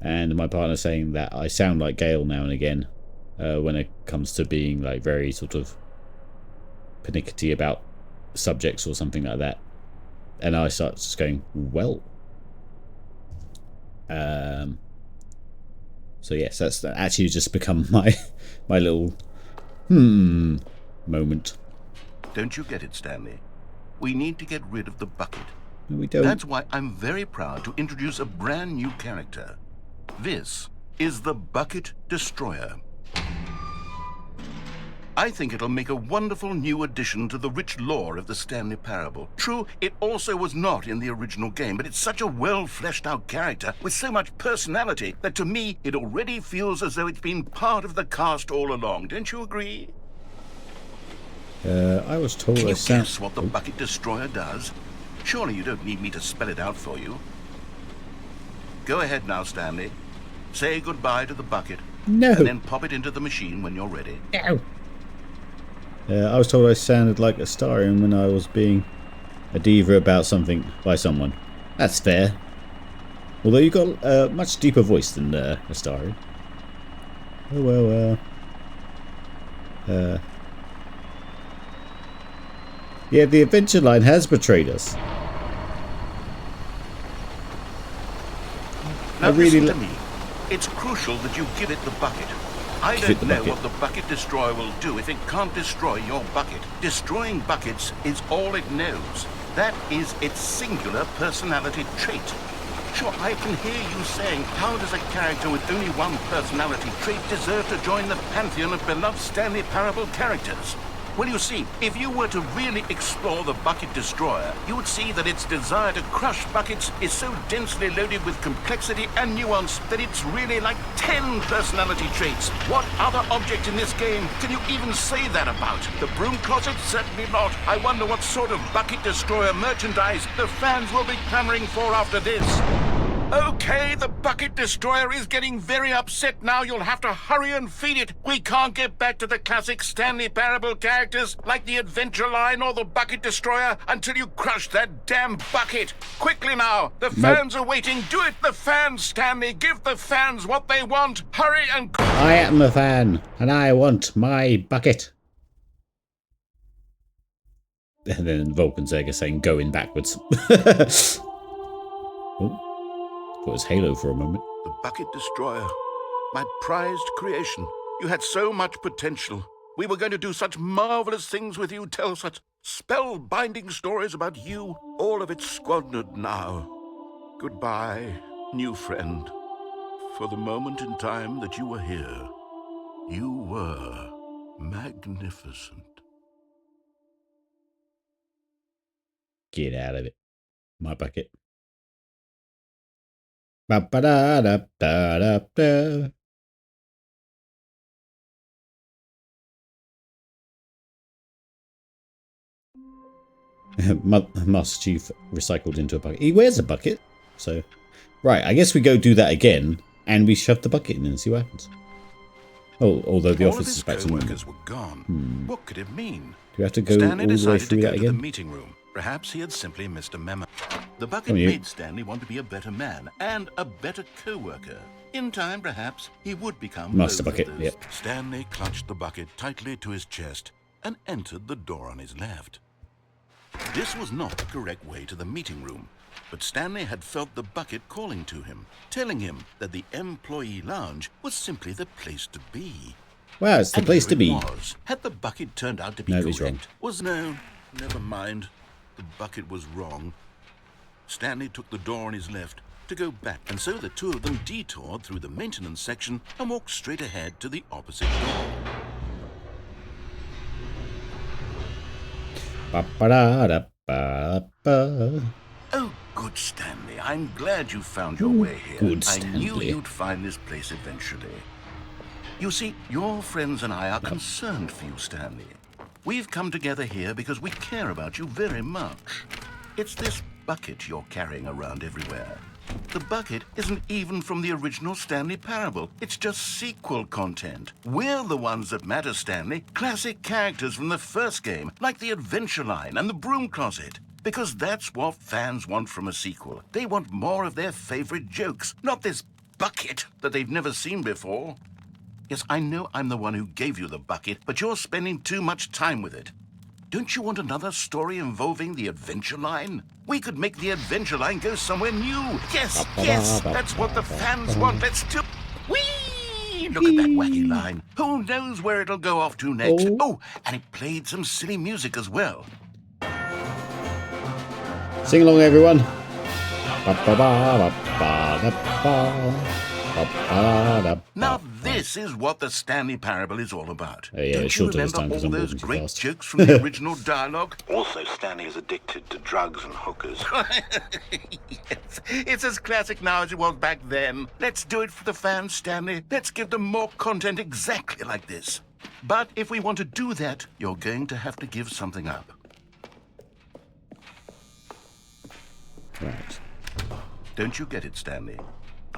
and my partner saying that I sound like Gale now and again when it comes to being like very sort of pernickety about subjects or something like that, and I start just going well. So yes, that's actually just become my little moment. Don't you get it, Stanley? We need to get rid of the bucket. No, we don't. That's why I'm very proud to introduce a brand new character. This is the Bucket Destroyer. I think it'll make a wonderful new addition to the rich lore of the Stanley Parable. True, it also was not in the original game, but it's such a well-fleshed-out character with so much personality that to me, it already feels as though it's been part of the cast all along. Don't you agree? I was told Can I you sound... guess what the Bucket Destroyer does? Surely you don't need me to spell it out for you. Go ahead now, Stanley. Say goodbye to the bucket. No. And then pop it into the machine when you're ready. No. I was told I sounded like Astarion when I was being a diva about something by someone. That's fair. Although you got a much deeper voice than Astarion. Oh well, yeah, the adventure line has betrayed us. Now I really listen to me. It's crucial that you give it the bucket. I Give it don't the know bucket. what the Bucket Destroyer will do if it can't destroy your bucket. Destroying buckets is all it knows. That is its singular personality trait. Sure, I can hear you saying, how does a character with only one personality trait deserve to join the pantheon of beloved Stanley Parable characters? Well, you see, if you were to really explore the Bucket Destroyer, you would see that its desire to crush buckets is so densely loaded with complexity and nuance that it's really like 10 personality traits. What other object in this game can you even say that about? The broom closet? Certainly not. I wonder what sort of Bucket Destroyer merchandise the fans will be clamoring for after this. Okay, the Bucket Destroyer is getting very upset now. You'll have to hurry and feed it. We can't get back to the classic Stanley Parable characters like the Adventure Line or the Bucket Destroyer until you crush that damn bucket. Quickly now, the fans are waiting. Do it, the fans, Stanley. Give the fans what they want. Hurry and... I am a fan, and I want my bucket. And then Volkensegger saying going backwards. Oh. It was Halo for a moment. The Bucket Destroyer, my prized creation. You had so much potential. We were going to do such marvelous things with you, tell such spellbinding stories about you. All of it squandered now. Goodbye, new friend. For the moment in time that you were here, you were magnificent. Get out of it. My bucket. Ba-ba-da-da-da-da-da. Master Chief recycled into a bucket. He wears a bucket, so... Right, I guess we go do that again, and we shove the bucket in and see what happens. Oh, although the office is back to normal. Co-workers were gone. What could it mean? Do we have to go Stanley all the way decided through to go that to the again? meeting room. Perhaps he had simply missed a memo. The bucket Come on, you. made Stanley want to be a better man and a better co-worker. In time, perhaps, he would become Master both of bucket, those. yep. Stanley clutched the bucket tightly to his chest and entered the door on his left. This was not the correct way to the meeting room, but Stanley had felt the bucket calling to him, telling him that the employee lounge was simply the place to be. Wow, it's the And place here to be. it was. Had the bucket turned out to be No, correct? he's wrong. Was no, never mind. The bucket was wrong. Stanley took the door on his left to go back, and so the two of them detoured through the maintenance section and walked straight ahead to the opposite door. Ba-ba-da-da-ba-ba. Oh, good Stanley. I'm glad you found your way here. Good I knew Stanley. you'd find this place eventually. You see, your friends and I are concerned for you, Stanley. We've come together here because we care about you very much. It's this bucket you're carrying around everywhere. The bucket isn't even from the original Stanley Parable. It's just sequel content. We're the ones that matter, Stanley. Classic characters from the first game, like the Adventure Line and the Broom Closet. Because that's what fans want from a sequel. They want more of their favorite jokes, not this bucket that they've never seen before. Yes, I know I'm the one who gave you the bucket, but you're spending too much time with it. Don't you want another story involving the Adventure Line? We could make the Adventure Line go somewhere new. Yes, yes, that's what the fans want. Let's do... Whee! Look at that wacky line. Who knows where it'll go off to next? Oh, and it played some silly music as well. Sing along, everyone. Ba-ba-ba-ba-ba-ba-ba-ba-ba-ba. Now this is what the Stanley Parable is all about. Yeah, Don't you shorter this remember time 'cause all I'm those walking too great fast. jokes from the original dialogue? Also, Stanley is addicted to drugs and hookers. Yes, it's as classic now as it was back then. Let's do it for the fans, Stanley. Let's give them more content exactly like this. But if we want to do that, you're going to have to give something up. Right. Don't you get it, Stanley?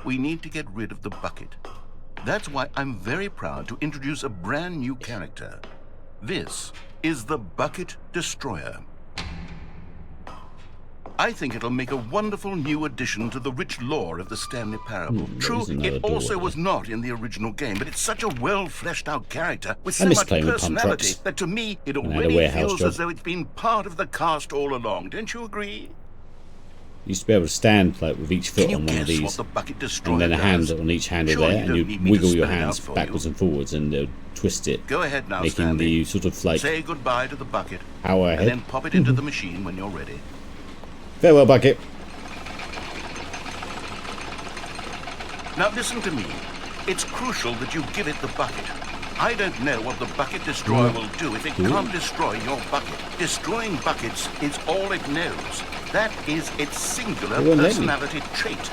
We need to get rid of the bucket. That's why I'm very proud to introduce a brand new character. This is the Bucket Destroyer. I think it'll make a wonderful new addition to the rich lore of the Stanley Parable. True, there's another it door also there. was not in the original game, but it's such a well-fleshed-out character with I so miss much playing with pump personality trucks. that to me it I had a already warehouse feels job. as though it's been part of the cast all along. Don't you agree? Used to be able to stand like with each foot Can you on one of guess what these, the Bucket Destroyer and then a hand does? on each handle Surely there, you and don't you need me to wiggle your spell it out hands for backwards you. and forwards, and they'll twist it, Go ahead now, making Stanley. the sort of like Say goodbye to the bucket, power and then head. pop it into the machine when you're ready. Farewell, bucket. Now listen to me. It's crucial that you give it the bucket. I don't know what the Bucket Destroyer will do if it can't destroy your bucket. Destroying buckets is all it knows. That is its singular It won't let me. personality trait.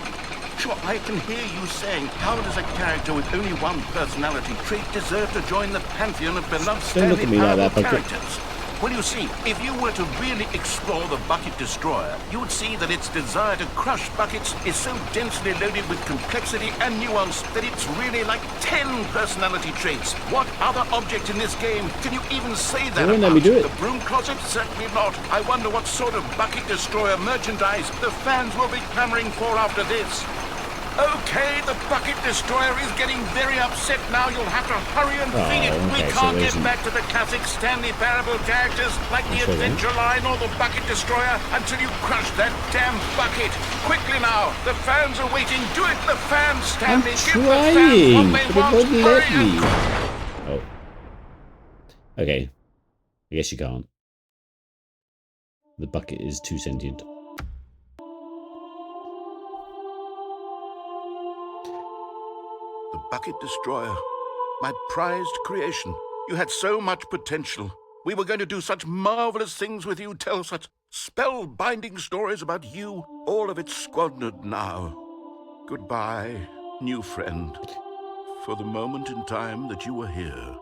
Sure, I can hear you saying, how does a character with only one personality trait deserve to join the pantheon of beloved Don't look Stanley at me like Parable that, Bucket. characters? Well, you see, if you were to really explore the Bucket Destroyer, you would see that its desire to crush buckets is so densely loaded with complexity and nuance that it's really like 10 personality traits. What other object in this game can you even say that They won't about? let me do it. The Broom Closet? Certainly not. I wonder what sort of Bucket Destroyer merchandise the fans will be clamoring for after this. Okay, the Bucket Destroyer is getting very upset now. You'll have to hurry and feed it. We okay, so can't there get isn't- back to the classic Stanley Parable characters like the sure there Adventure Line or the Bucket Destroyer until you crush that damn bucket. Quickly now, the fans are waiting. Do it, the fans, I'm Stanley. Give the trying, fans what they but it want. won't let Hurry and me. Oh. Okay. I guess you can't. The bucket is too sentient. The Bucket Destroyer, my prized creation. You had so much potential. We were going to do such marvelous things with you, tell such spellbinding stories about you. All of it squandered now. Goodbye, new friend. For the moment in time that you were here,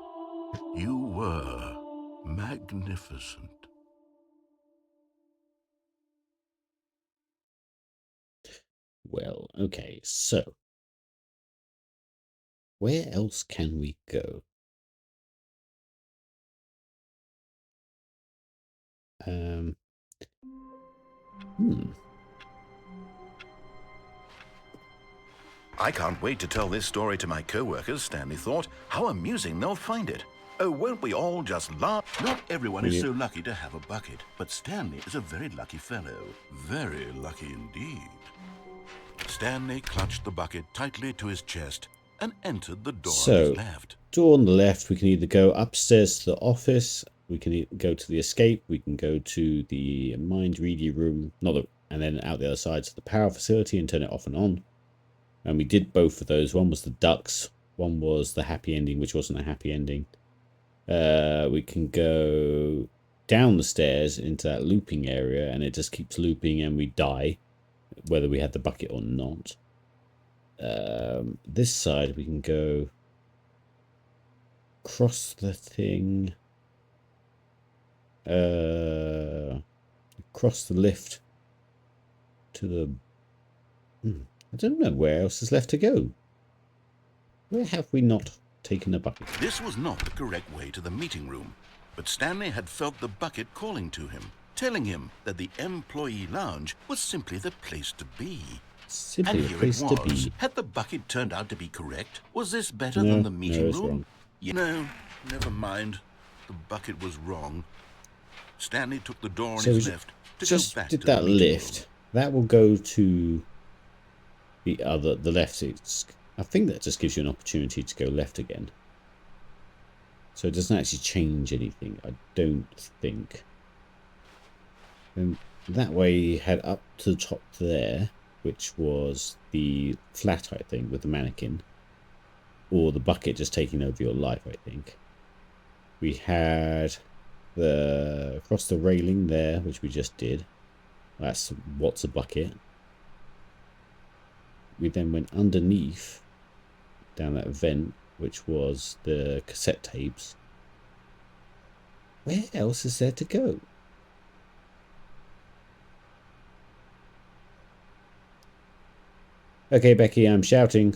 you were magnificent. Well, okay, so where else can we go? I can't wait to tell this story to my co-workers, Stanley thought. How amusing they'll find it. Oh, won't we all just laugh? Not everyone is so lucky to have a bucket, but Stanley is a very lucky fellow. Very lucky indeed. Stanley clutched the bucket tightly to his chest and entered the door on his left. Door on the left, we can either go upstairs to the office, we can go to the escape, we can go to the mind reading room, and then out the other side to the power facility and turn it off and on. And we did both of those. One was the ducks, one was the happy ending, which wasn't a happy ending. We can go down the stairs into that looping area, and it just keeps looping and we die, whether we had the bucket or not. This side we can go across the thing, across the lift to the... I don't know where else is left to go. Where have we not taken a bucket? This was not the correct way to the meeting room, but Stanley had felt the bucket calling to him, telling him that the employee lounge was simply the place to be. Simply And a here place it to was. be. Had the bucket turned out to be correct? Was this better No, than the meeting it's room? wrong. No, never mind. The bucket was wrong. Stanley took the door on So his we left to just go back did to that the meeting lift. room. That will go to the left. I think that just gives you an opportunity to go left again. So it doesn't actually change anything, I don't think. And that way you head up to the top there, which was the flat, I think, with the mannequin. Or the bucket just taking over your life, I think. We had across the railing there, which we just did. That's what's a bucket. We then went underneath, down that vent, which was the cassette tapes. Where else is there to go? Okay, Becky, I'm shouting.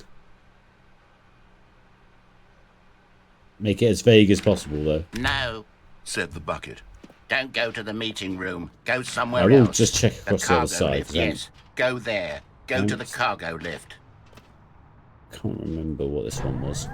Make it as vague as possible, though. No, Said the bucket. don't go to the meeting room. Go somewhere I will else. just check across the other cargo side. lift, yes. Go there. Go to the Thanks. cargo lift. Can't remember what this one was.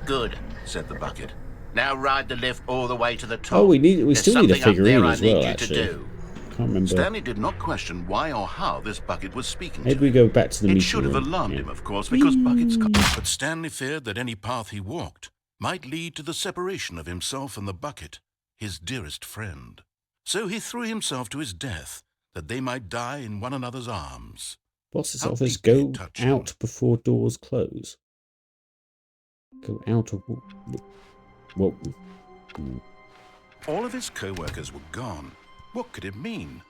Good. Said the bucket. Now ride the lift all the way to the top. Oh, we There's still need a something up there figurine I as need well, you actually. to do. Can't remember. Stanley did not question why or how this bucket was speaking Maybe to we him. go back to the It meeting should have room. alarmed Yeah. him, of course, because buckets... But Stanley feared that any path he walked might lead to the separation of himself and the bucket, his dearest friend. So he threw himself to his death, that they might die in one another's arms. Boss's How office, deeply go touching. out before doors close. Go out of... What? All of his co-workers were gone. What could it mean?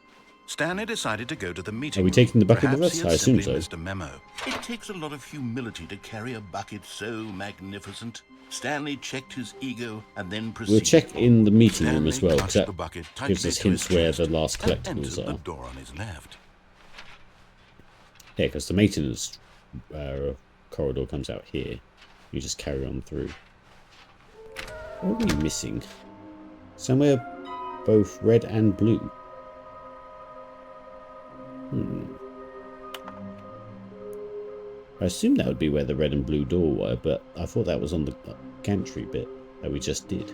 Stanley decided to go to the meeting Are we room. taking the bucket with Perhaps us? he I had assume simply so. missed a memo. It takes a lot of humility to carry a bucket so magnificent. Stanley checked his ego and then proceeded. We'll check in the meeting room Stanley as well, because clutched that the bucket gives tightly us to his hints where chest the last and collectibles entered are. the door on his left. Yeah, because the maintenance corridor comes out here. You just carry on through. What are we missing? Somewhere both red and blue. I assume that would be where the red and blue door were, but I thought that was on the gantry bit that we just did.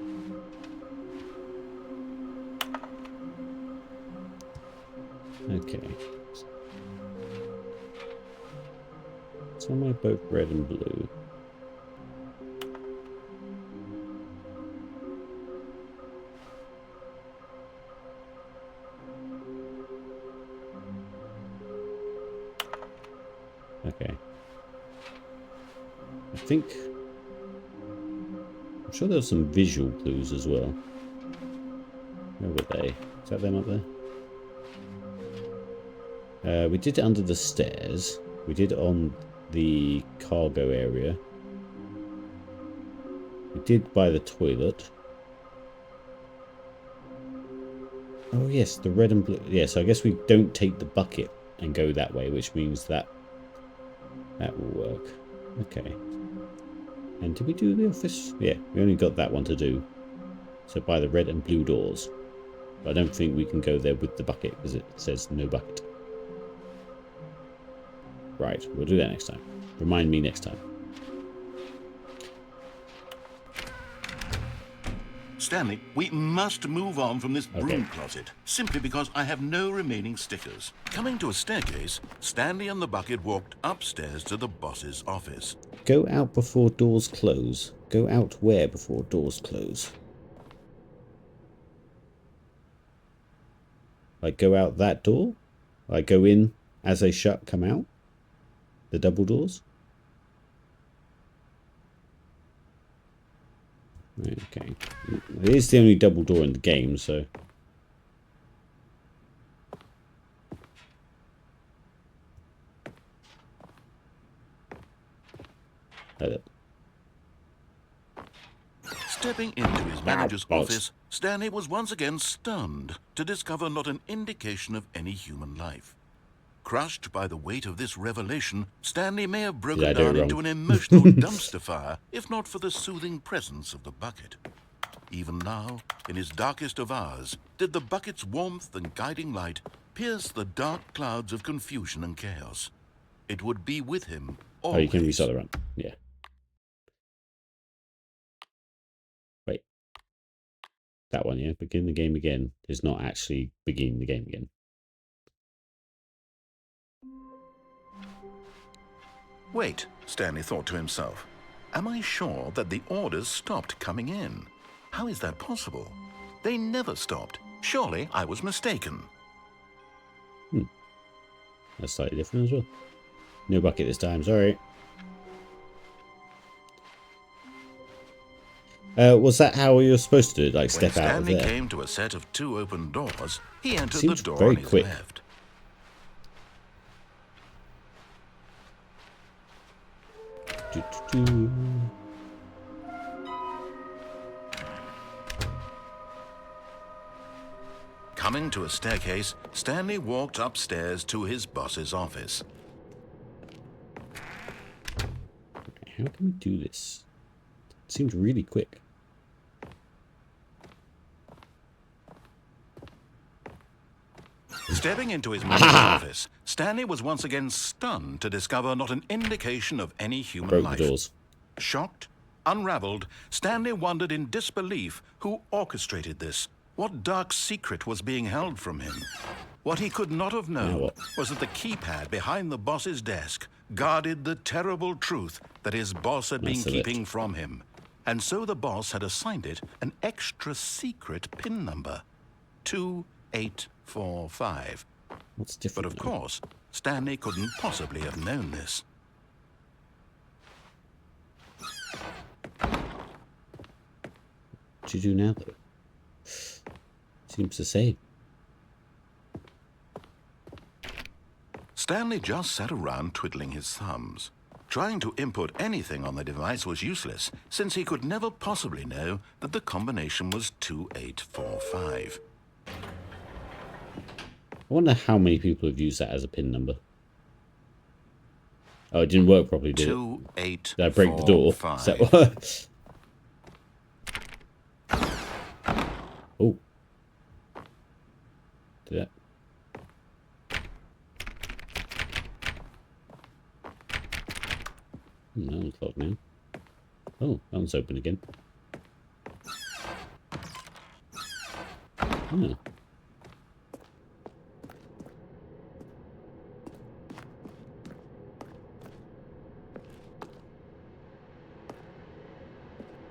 Okay. Somewhere both red and blue. Okay. I think... I'm sure there were some visual clues as well. Where were they? Is that them up there? We did it under the stairs. We did it on the cargo area. We did by the toilet. Oh yes, the red and blue. Yeah, so I guess we don't take the bucket and go that way, which means that will work. Okay. And did we do the office? Yeah, we only got that one to do. So by the red and blue doors. But I don't think we can go there with the bucket because it says no bucket. Right, we'll do that next time. Remind me next time. Stanley, we must move on from this broom closet, simply because I have no remaining stickers. Coming to a staircase, Stanley and the bucket walked upstairs to the boss's office. Go out before doors close. Go out where before doors close? Like go out that door? Like go in as they shut, come out? The double doors? Okay. It is the only double door in the game, so Stepping into his manager's bollocks. office, Stanley was once again stunned to discover not an indication of any human life. Crushed by the weight of this revelation, Stanley may have broken down into an emotional dumpster fire if not for the soothing presence of the bucket. Even now, in his darkest of hours, did the bucket's warmth and guiding light pierce the dark clouds of confusion and chaos. It would be with him always. Oh, you can restart the run. Yeah. Wait. That one, yeah. Begin the game again is not actually begin the game again. Wait, Stanley thought to himself. Am I sure that the orders stopped coming in? How is that possible? They never stopped. Surely I was mistaken. That's slightly different as well. No bucket this time, sorry. Was that how you were supposed to do it? Like step out of there? When Stanley came to a set of 2 open doors, he entered Seems the door very on his quick. left. Coming to a staircase, Stanley walked upstairs to his boss's office. How can we do this? It seems really quick. Stepping into his manager's office, Stanley was once again stunned to discover not an indication of any human Broke life. the doors. Shocked, unraveled, Stanley wondered in disbelief who orchestrated this. What dark secret was being held from him? What he could not have known was that the keypad behind the boss's desk guarded the terrible truth that his boss had been keeping from him. And so the boss had assigned it an extra secret PIN number, 2845. What's different? But of course, Stanley couldn't possibly have known this. What do you do now, though? Seems the same. Stanley just sat around twiddling his thumbs. Trying to input anything on the device was useless, since he could never possibly know that the combination was 2845. I wonder how many people have used that as a PIN number. Oh, it didn't work properly, did it? 2845. Did I break the door? Is that what? Oh. Did that? That one's locked now. Oh, that one's open again. Oh.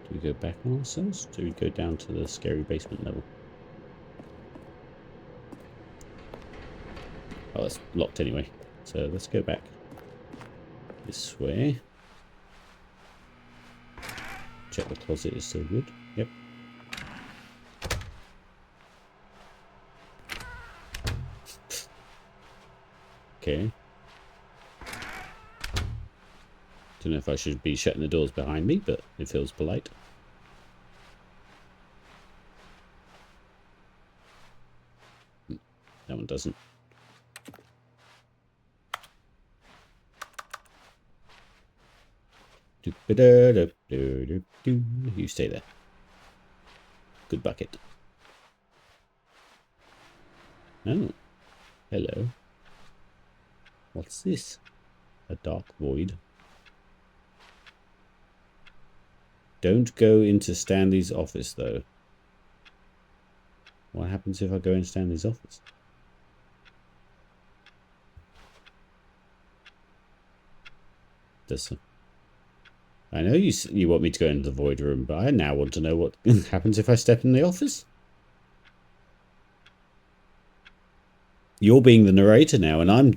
Do we go back on ourselves? Do we go down to the scary basement level? Oh, it's locked anyway. So let's go back this way. Check the closet is still good. Yep. Okay. Don't know if I should be shutting the doors behind me, but it feels polite. That one doesn't. You stay there. Good bucket. Oh. Hello. What's this? A dark void. Don't go into Stanley's office, though. What happens if I go in Stanley's office? I know you want me to go into the void room, but I now want to know what happens if I step in the office. You're being the narrator now, and I'm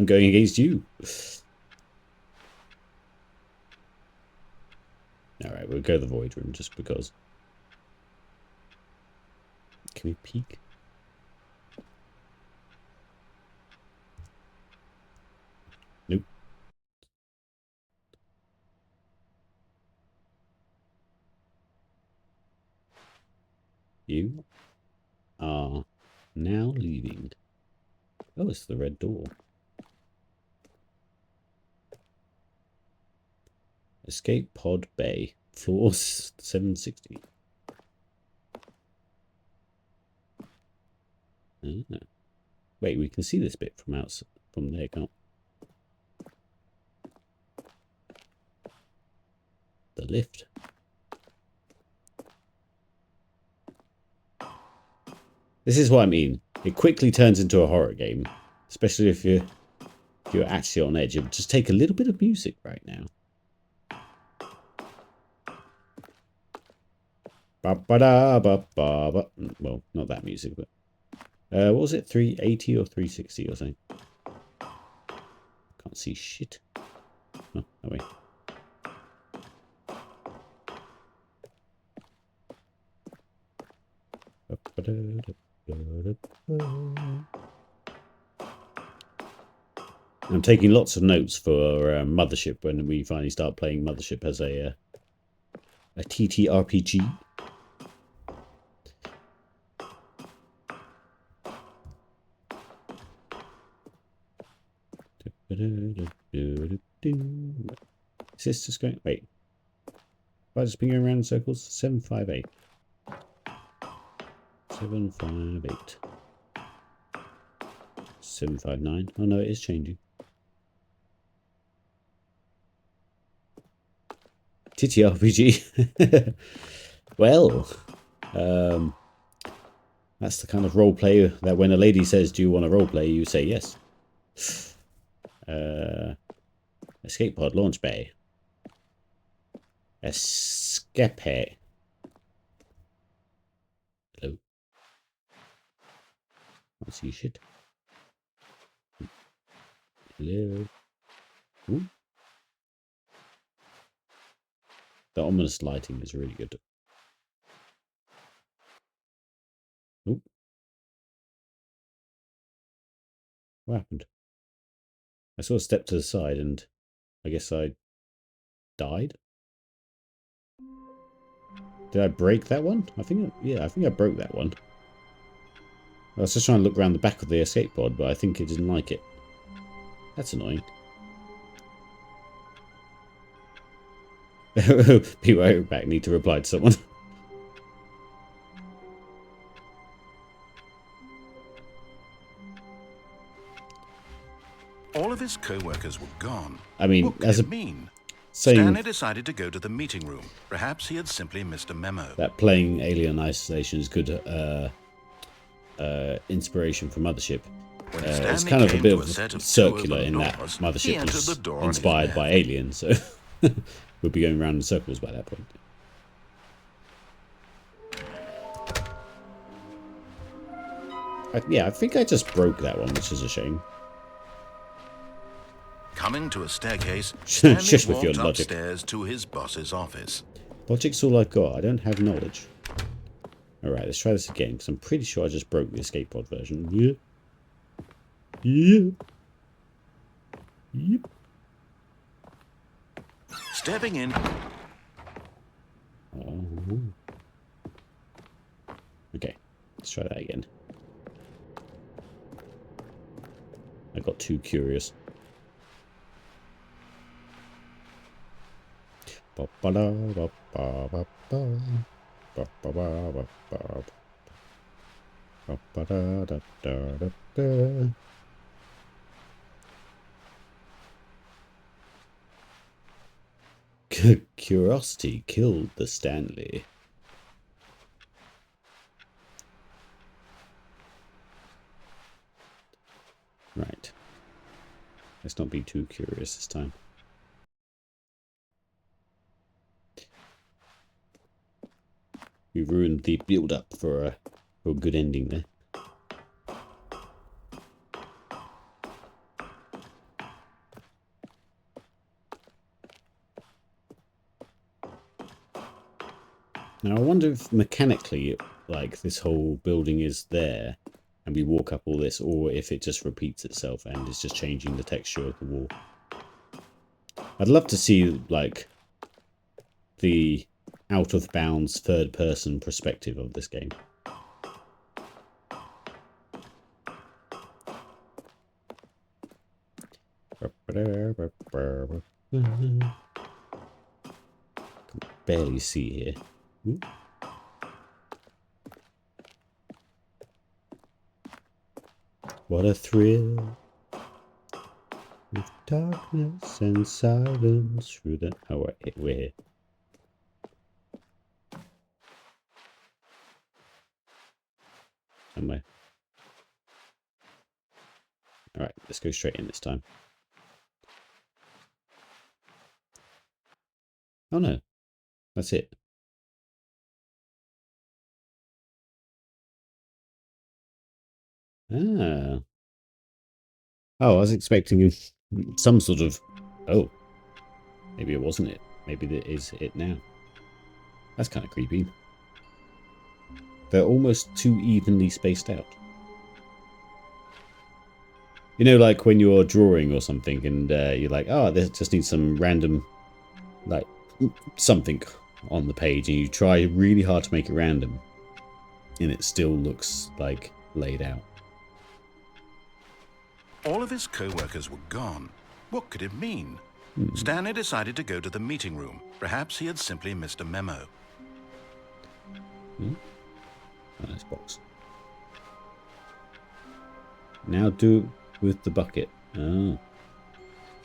going against you. All right, we'll go to the void room just because. Can we peek? Nope. You are now leaving. Oh, it's the red door. Escape pod bay. Floor 760. Ah. Wait, we can see this bit from outside, from there, can't we? The lift. This is what I mean. It quickly turns into a horror game, especially if you're actually on edge. It would just take a little bit of music right now. Ba-ba-da-ba-ba-ba. Well, not that music, but what was it? 380 or 360 or something? Can't see shit. Oh, that way. I'm taking lots of notes for Mothership when we finally start playing Mothership as a TTRPG. Is this just going? Wait. If I just been going around in circles? 758. 758. 759. Oh no, it is changing. TTRPG. Well, that's the kind of role play that when a lady says, "Do you want to role play?" you say yes. Escape pod launch bay. Escape. Hello. Can't see shit. Hello. Ooh. The ominous lighting is really good. Oop. What happened? I saw a step to the side and I guess I died. Did I break that one? I think I broke that one. I was just trying to look around the back of the escape pod, but I think it didn't like it. That's annoying. People out back need to reply to someone. All of his co-workers were gone. I mean, what could as it a mean? saying Stanley decided to go to the meeting room. Perhaps he had simply missed a memo. that playing Alien Isolation is good inspiration for Mothership. It's kind of a bit of circular in that Mothership was inspired by Alien, so we'll be going around in circles by that point. I think I just broke that one, which is a shame. Coming to a staircase, Stanley Shush with your walked logic. upstairs to his boss's office. Logic's all I've got. I don't have knowledge. Alright, let's try this again, because I'm pretty sure I just broke the escape pod version. Yeah. Yeah. Yep. Stepping in. Oh. Okay, let's try that again. I got too curious. Curiosity killed the Stanley. Right. Let's not be too curious this time. We ruined the build-up for a good ending there. Now I wonder if mechanically, like, this whole building is there and we walk up all this, or if it just repeats itself and it's just changing the texture of the wall. I'd love to see, like, the out-of-bounds third-person perspective of this game. Barely see here. Ooh. What a thrill, with darkness and silence through the... Oh, wait, we're here. Somewhere. Alright, let's go straight in this time. Oh no, that's it. Ah. Oh, I was expecting some sort of... Oh. Maybe it wasn't it. Maybe that is it now. That's kind of creepy. They're almost too evenly spaced out. You know, like when you're drawing or something and you're like, oh, this just needs some random, like, something on the page, and you try really hard to make it random, and it still looks, like, laid out. All of his co-workers were gone. What could it mean? Stanley decided to go to the meeting room. Perhaps he had simply missed a memo. Nice box. Now do with the bucket. Oh.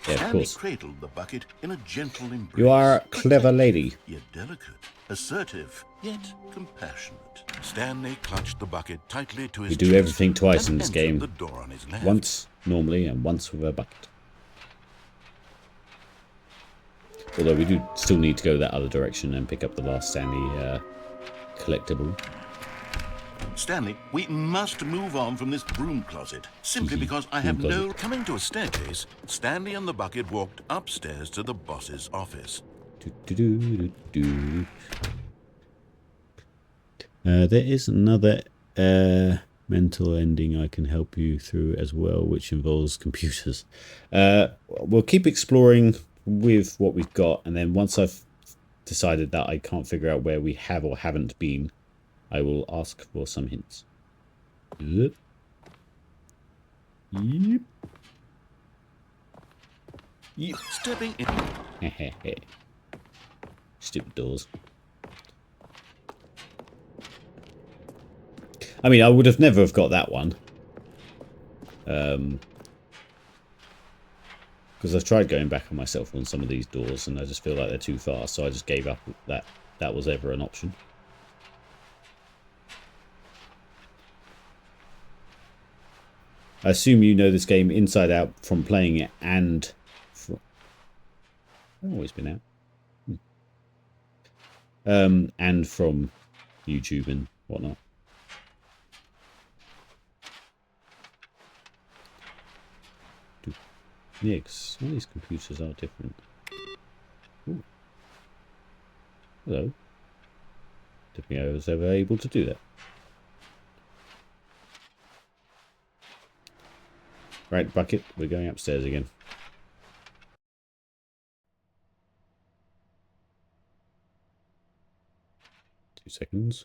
Yeah, of Stanley course. cradled the bucket in a gentle embrace. You are a clever lady. Yet delicate, assertive, yet compassionate. Stanley clutched the bucket tightly to his We do chest everything twice and in this entered game. the door on his left. Once normally and once with a bucket. Although we do still need to go that other direction and pick up the last Stanley collectible. Stanley, we must move on from this broom closet, simply because I have no... Coming to a staircase, Stanley and the bucket walked upstairs to the boss's office. There is another mental ending I can help you through as well, which involves computers. We'll keep exploring with what we've got, and then once I've decided that I can't figure out where we have or haven't been, I will ask for some hints. Yep. Yep. Yep. Stepping in. Stupid doors. I mean, I would have never have got that one. Because I've tried going back on myself on some of these doors, and I just feel like they're too fast, so I just gave up that was ever an option. I assume you know this game inside out from playing it and from... I've always been out. And from YouTube and whatnot. Yeah, 'cause some of these computers are different. Ooh. Hello. Didn't think I was ever able to do that. Right, bucket, we're going upstairs again. Two seconds.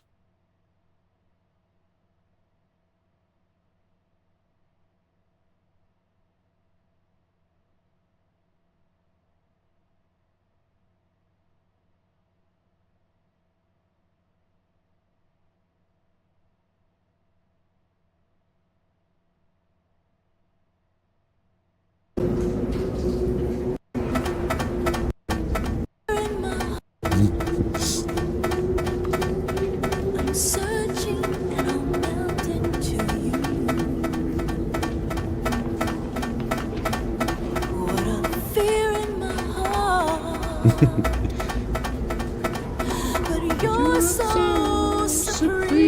But you're so supreme.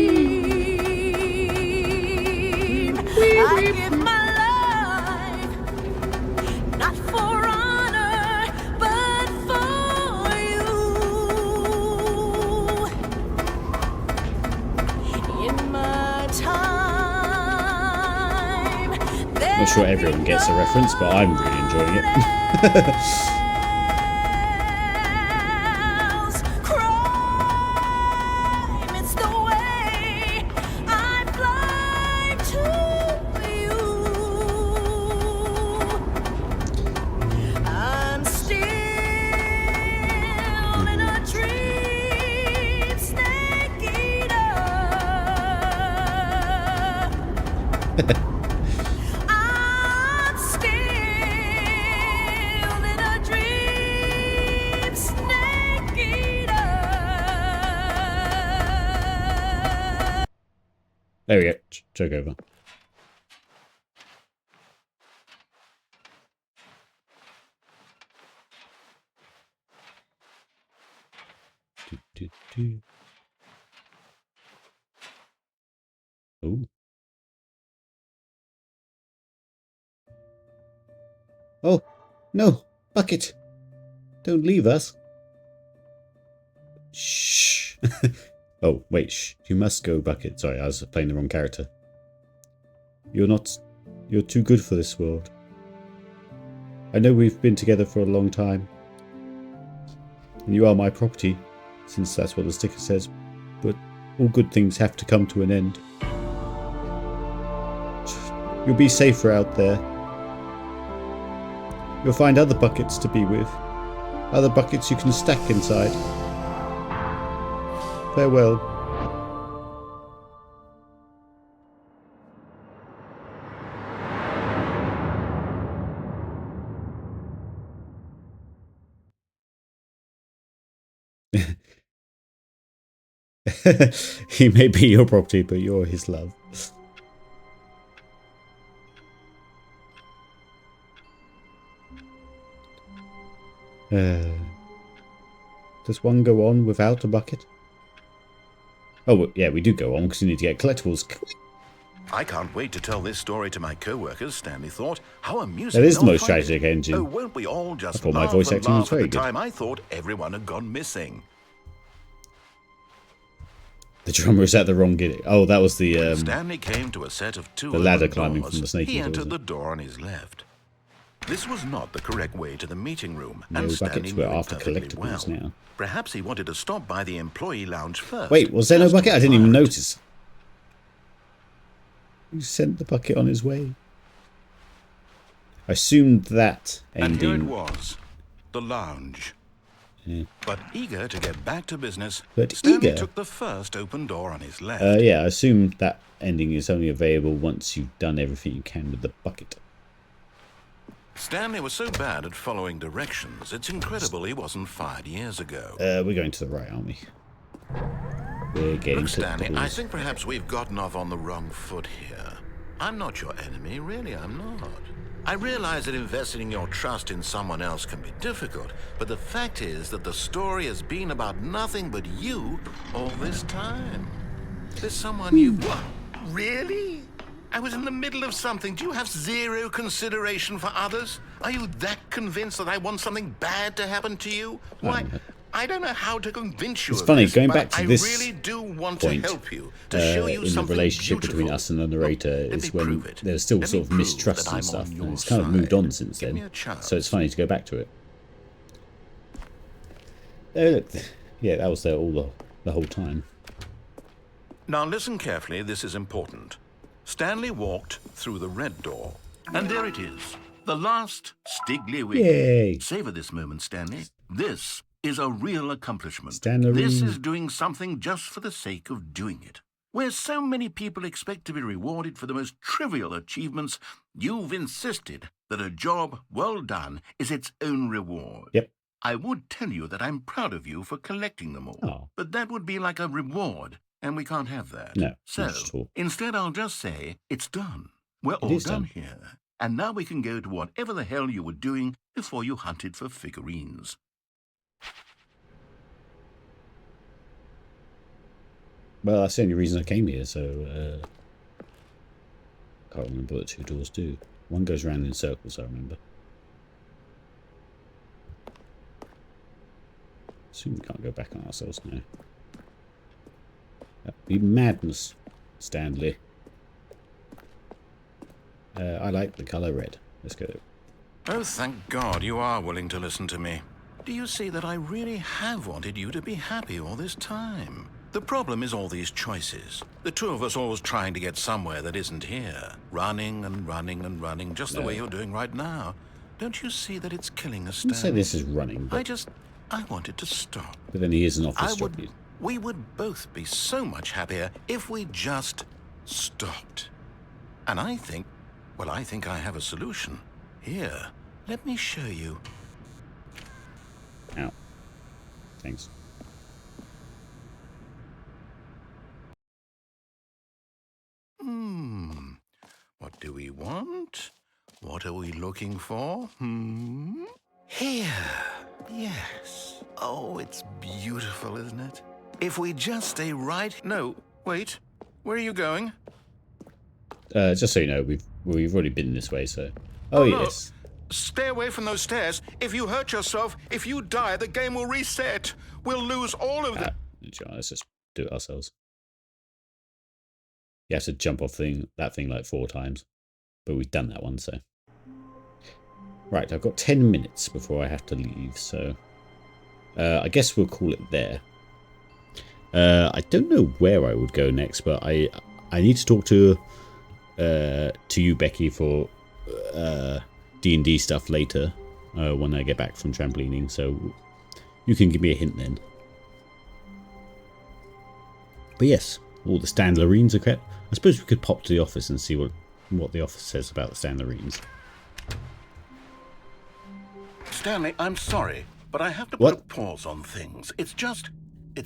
I give my life not for honor, but for you. In my time, Not sure everyone gets the reference, but I'm really enjoying it. I'm still in a dream, snake eater. There we go. Choke over. Oh. Oh, no. Bucket. Don't leave us. Shh. Oh, wait. Shh. You must go, Bucket. Sorry, I was playing the wrong character. You're too good for this world. I know we've been together for a long time. And you are my property, since that's what the sticker says. But all good things have to come to an end. You'll be safer out there. You'll find other buckets to be with. Other buckets you can stack inside. Farewell. He may be your property, but you're his love. Does one go on without a bucket? Oh, well, yeah, we do go on because we need to get collectibles. I can't wait to tell this story to my co-workers, Stanley thought. How amusing. That is the they'll most find it. tragic engine. Oh, won't we all just I thought my laugh voice and acting was laugh at very the good. time I thought everyone had gone missing. The drummer is at the wrong gig. Oh, that was the Stanley came to a set of two the ladder open climbing doors. from the snake He eater, entered wasn't the it? door on his left. This was not the correct way to the meeting room, No, and buckets Stanley were knew it after perfectly collectibles well. now. Perhaps he wanted to stop by the employee lounge first. Wait, was there no just bucket? to I didn't even admire it. notice. You sent the bucket on his way. I assumed that And here it ending. was, the lounge. Yeah. But eager to get back to business, But Stanley eager? took the first open door on his left. Yeah, I assume that ending is only available once you've done everything you can with the bucket. Stanley was so bad at following directions, it's incredible he wasn't fired years ago. We're going to the right, aren't we? We're getting Look, to the Stanley, I doors. think perhaps we've gotten off on the wrong foot here. I'm not your enemy, really, I'm not. I realize that investing your trust in someone else can be difficult, but the fact is that the story has been about nothing but you all this time. There's someone you... What? Really? I was in the middle of something. Do you have zero consideration for others? Are you that convinced that I want something bad to happen to you? Why, I don't know how to convince you It's of funny, this, going but back to I this really do want point, to help you, to show you in the something relationship between beautiful. us and the narrator Look, is let me when prove it. there's still Let sort me of prove mistrust that and I'm stuff, on and your it's kind of moved side. on since Give then. me a chance. So it's funny to go back to it. Look, yeah, that was there all the whole time. Now listen carefully, this is important. Stanley walked through the red door. And there it is, the last Stiggly Wiggly. Yay! Savor this moment, Stanley. This is a real accomplishment. Stanley. This is doing something just for the sake of doing it. Where so many people expect to be rewarded for the most trivial achievements, you've insisted that a job well done is its own reward. Yep. I would tell you that I'm proud of you for collecting them all, Oh. but that would be like a reward, and we can't have that. No, So, not at all. instead I'll just say, it's done. We're all is done done. here. And now we can go to whatever the hell you were doing before you hunted for figurines. Well, that's the only reason I came here, so... can't remember what the two doors do. One goes round in circles, I remember. Assume we can't go back on ourselves now. That'd be madness, Stanley. I like the colour red. Let's go. Oh, thank God you are willing to listen to me. Do you see that I really have wanted you to be happy all this time? The problem is all these choices. The two of us always trying to get somewhere that isn't here. Running and running and running, just the way you're doing right now. Don't you see that it's killing us, I wouldn't say Stanley? this is running, but I wanted to stop. then he is an office job. We would both be so much happier if we just stopped. And I think I have a solution. Here, let me show you. Ow. Thanks. What do we want? What are we looking for? Here. Yes. Oh, it's beautiful, isn't it? If we just stay right... No, wait. Where are you going? Just so you know, we've already been this way, so... Oh, no. yes. Stay away from those stairs. If you hurt yourself, if you die, the game will reset. We'll lose all of the... Let's just do it ourselves. You have to jump off that thing like 4 times. But we've done that one, so... Right, I've got 10 minutes before I have to leave, so... I guess we'll call it there. I don't know where I would go next, but I need to talk to you, Becky, for D&D stuff later, when I get back from trampolining, so you can give me a hint then. But yes, all the Stanlerines are kept. I suppose we could pop to the office and see what the office says about the Stanlerines. Stanley, I'm sorry, but I have to put a pause on things. It's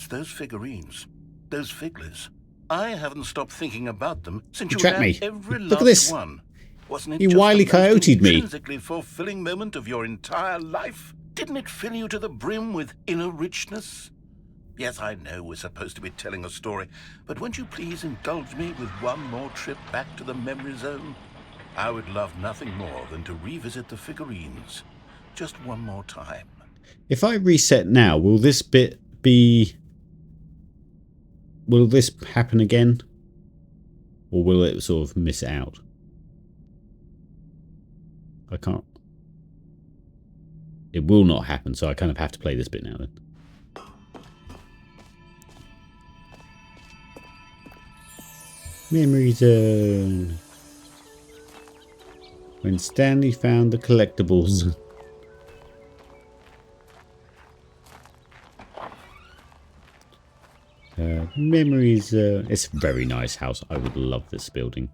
those figurines, those figglers. I haven't stopped thinking about them since you trapped had me. every Look at last this. one. Wasn't it He just wily the most coyoted me. intrinsically fulfilling moment of your entire life? Didn't it fill you to the brim with inner richness? Yes, I know we're supposed to be telling a story, but won't you please indulge me with one more trip back to the memory zone? I would love nothing more than to revisit the figurines. Just one more time. If I reset now, will this bit be... Will this happen again? Or will it sort of miss out? I can't... It will not happen, so I kind of have to play this bit now then. Memory zone. When Stanley found the collectibles. Memories. It's a very nice house. I would love this building.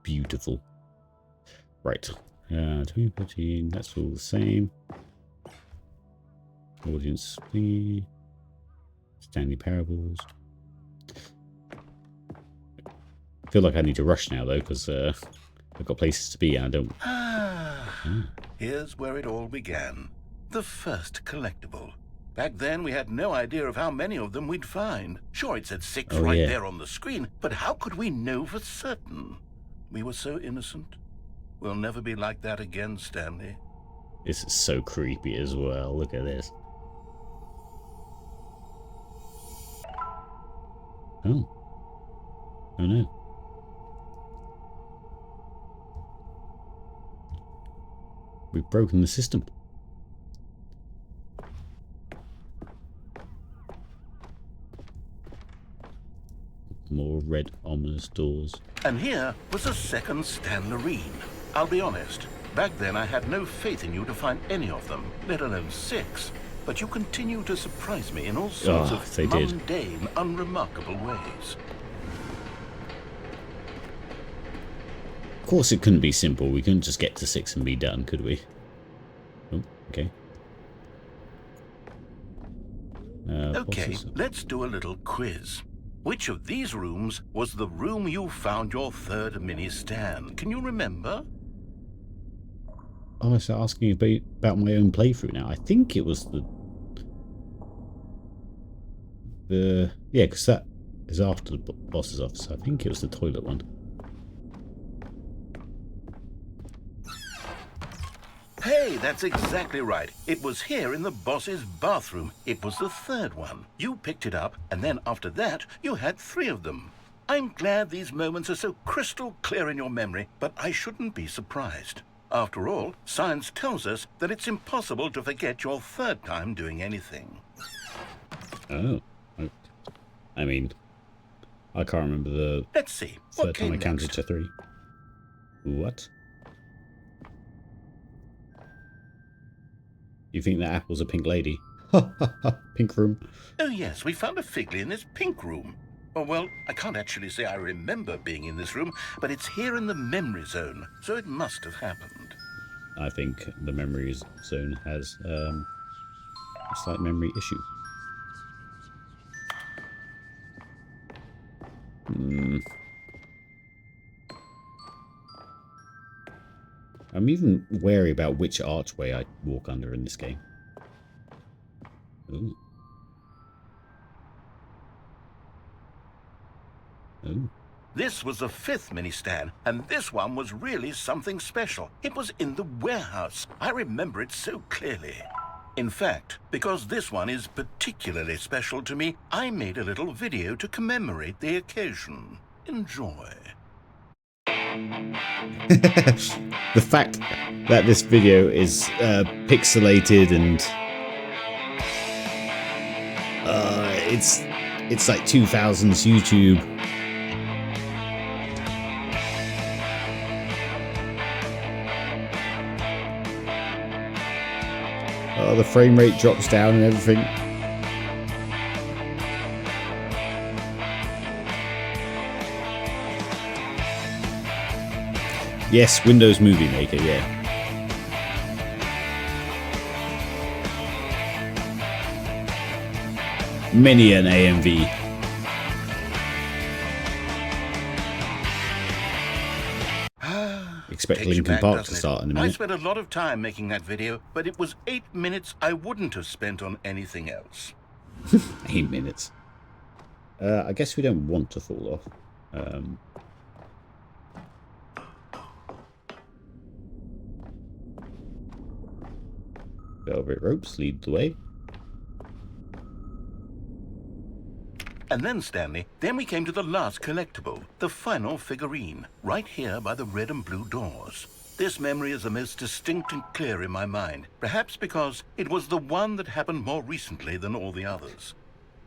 Beautiful. Right. 2014. That's all the same. Audience. Stanley Parables. I feel like I need to rush now though, because I've got places to be and I don't... Here's where it all began. The first collectible. Back then, we had no idea of how many of them we'd find. Sure, it said 6 there on the screen, but how could we know for certain? We were so innocent. We'll never be like that again, Stanley. This is so creepy as well. Look at this. Oh. Oh no. We've broken the system. More red ominous doors. And here was a second Stanlerine. I'll be honest, back then I had no faith in you to find any of them, let alone 6. But you continue to surprise me in all sorts of mundane, unremarkable ways. Of course it couldn't be simple. We couldn't just get to 6 and be done, could we? Oh, okay. Okay, let's do a little quiz. Which of these rooms was the room you found your third mini Stan? Can you remember? Oh, I was asking about my own playthrough now. I think it was the yeah, because that is after the boss's office. I think it was the toilet one. Hey, that's exactly right. It was here in the boss's bathroom. It was the third one. You picked it up, and then after that, you had 3 of them. I'm glad these moments are so crystal clear in your memory, but I shouldn't be surprised. After all, science tells us that it's impossible to forget your third time doing anything. Oh. I mean, I can't remember the Let's see. third time I counted to 3. What? You think that apple's a pink lady? Ha ha ha, pink room. Oh yes, we found a figly in this pink room. Oh, well, I can't actually say I remember being in this room, but it's here in the memory zone, so it must have happened. I think the memory zone has a slight memory issue. I'm even wary about which archway I walk under in this game. Ooh. Ooh. This was the 5th mini stand, and this one was really something special. It was in the warehouse. I remember it so clearly. In fact, because this one is particularly special to me, I made a little video to commemorate the occasion. Enjoy. The fact that this video is pixelated and it's like 2000s YouTube. Oh, the frame rate drops down and everything. Yes, Windows Movie Maker, yeah. Many an AMV. Expect Takes you Linkin back, Park to doesn't it? start in a I minute. spent a lot of time making that video, but it was 8 minutes I wouldn't have spent on anything else. 8 minutes. I guess we don't want to fall off. Velvet ropes lead the way. And then, Stanley, then we came to the last collectible, the final figurine, right here by the red and blue doors. This memory is the most distinct and clear in my mind, perhaps because it was the one that happened more recently than all the others.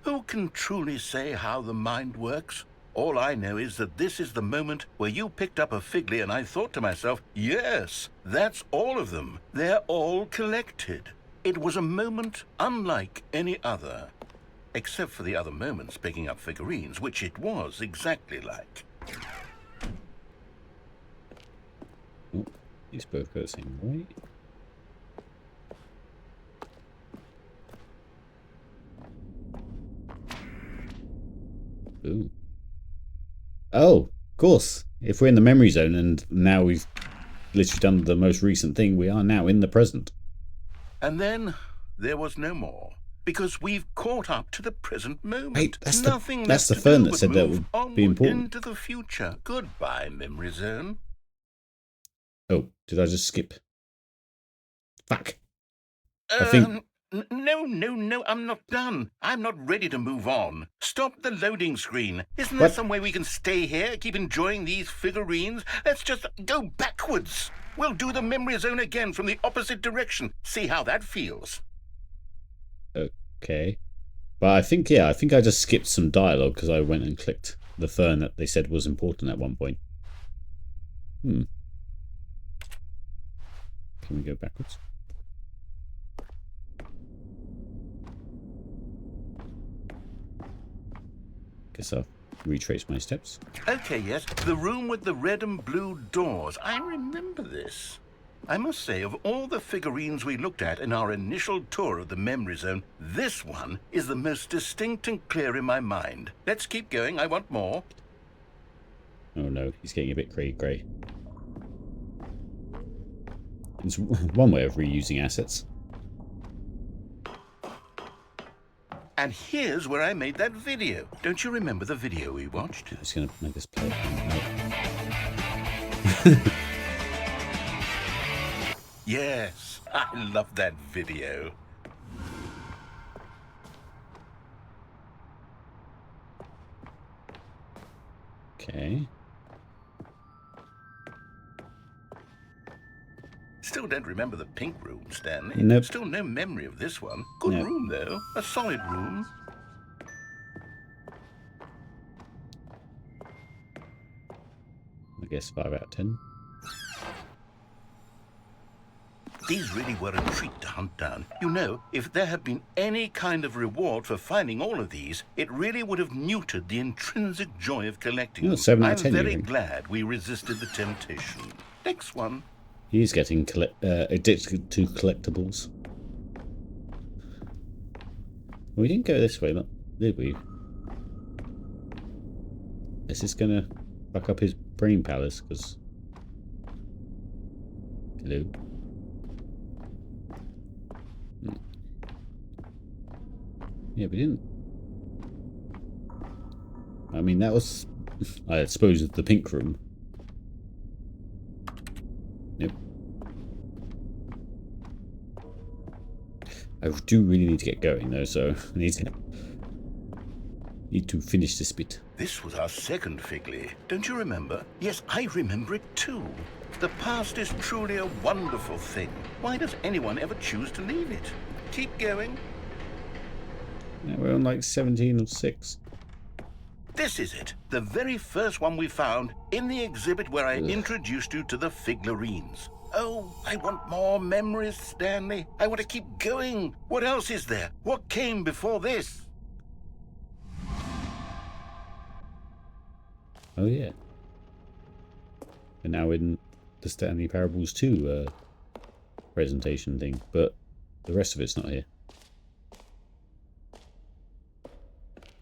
Who can truly say how the mind works? All I know is that this is the moment where you picked up a Figley and I thought to myself, yes, that's all of them. They're all collected. It was a moment unlike any other. Except for the other moments picking up figurines, which it was exactly like. Oh, these both go the same way. Ooh. Oh, of course. If we're in the memory zone and now we've literally done the most recent thing, we are now in the present. And then there was no more. Because we've caught up to the present moment. Hey, that's Nothing the left to fern do that but said that move would be onward important. into the future. Goodbye, memory zone. Oh, did I just skip? Fuck. I think... No, I'm not done. I'm not ready to move on. Stop the loading screen. Isn't there What? some way we can stay here, keep enjoying these figurines? Let's just go backwards. We'll do the memory zone again from the opposite direction. See how that feels. Okay. But I think, yeah, I think I just skipped some dialogue because I went and clicked the fern that they said was important at one point. Can we go backwards? Guess I'll retrace my steps. Okay, yes, the room with the red and blue doors. I remember this. I must say, of all the figurines we looked at in our initial tour of the memory zone, this one is the most distinct and clear in my mind. Let's keep going. I want more. Oh no, he's getting a bit grey. It's one way of reusing assets. And here's where I made that video. Don't you remember the video we watched? I'm just going to make this play. Yes, I love that video. Okay. Still don't remember the pink room, Stanley. Nope. Still no memory of this one. Good Nope. room, though. A solid room. I guess 5 out of 10. These really were a treat to hunt down. You know, if there had been any kind of reward for finding all of these, it really would have neutered the intrinsic joy of collecting them. 7 out I'm of 10, very you think? glad we resisted the temptation. Next one. He's getting addicted to collectibles. We didn't go this way, did we? Is this gonna fuck up his brain palace? Because hello. Yeah, we didn't. I mean, that was, I suppose, the pink room. Nope. I do really need to get going though, so I need to finish this bit. This was our second Figley. Don't you remember? Yes, I remember it too. The past is truly a wonderful thing. Why does anyone ever choose to leave it? Keep going. Yeah, we're on like 17 or 6. This is it. The very first one we found in the exhibit where I introduced you to the figlarines. Oh, I want more memories, Stanley. I want to keep going. What else is there? What came before this? Oh yeah. And now in the Stanley Parables 2 presentation thing, but the rest of it's not here.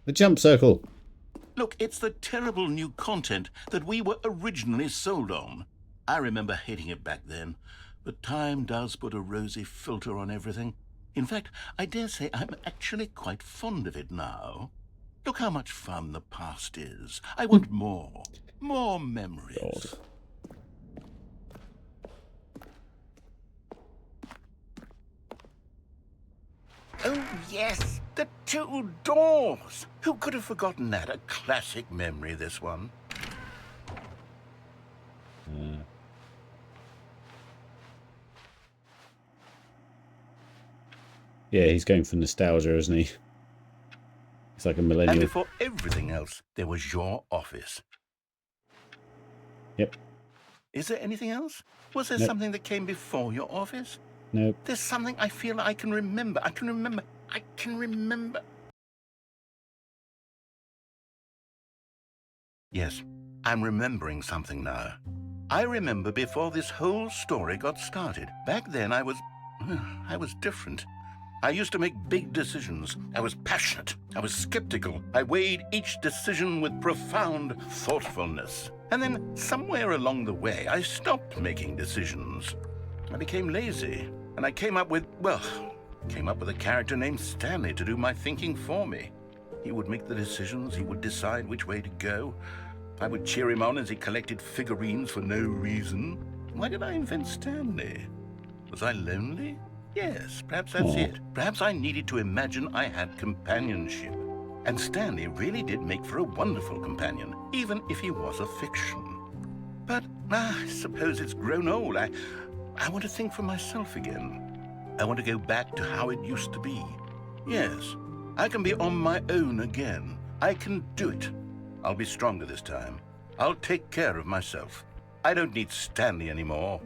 The jump circle. Look, it's the terrible new content that we were originally sold on. I remember hating it back then, but time does put a rosy filter on everything. In fact, I dare say I'm actually quite fond of it now. Look how much fun the past is. I want more. More memories. God. Oh, yes, the 2 doors. Who could have forgotten that? A classic memory, this one. Yeah, he's going for nostalgia, isn't he? It's like a And millennial. before everything else, there was your office. Yep. Is there anything else? Was there Nope. something that came before your office? Nope. There's something I feel I can remember. I can remember. Yes, I'm remembering something now. I remember before this whole story got started. Back then I was different. I used to make big decisions. I was passionate. I was skeptical. I weighed each decision with profound thoughtfulness. And then somewhere along the way, I stopped making decisions. I became lazy. And I came up with a character named Stanley to do my thinking for me. He would make the decisions. He would decide which way to go. I would cheer him on as he collected figurines for no reason. Why did I invent Stanley? Was I lonely? Yes, perhaps that's it. Perhaps I needed to imagine I had companionship. And Stanley really did make for a wonderful companion, even if he was a fiction. But I suppose it's grown old. I want to think for myself again. I want to go back to how it used to be. Yes, I can be on my own again. I can do it. I'll be stronger this time. I'll take care of myself. I don't need Stanley anymore.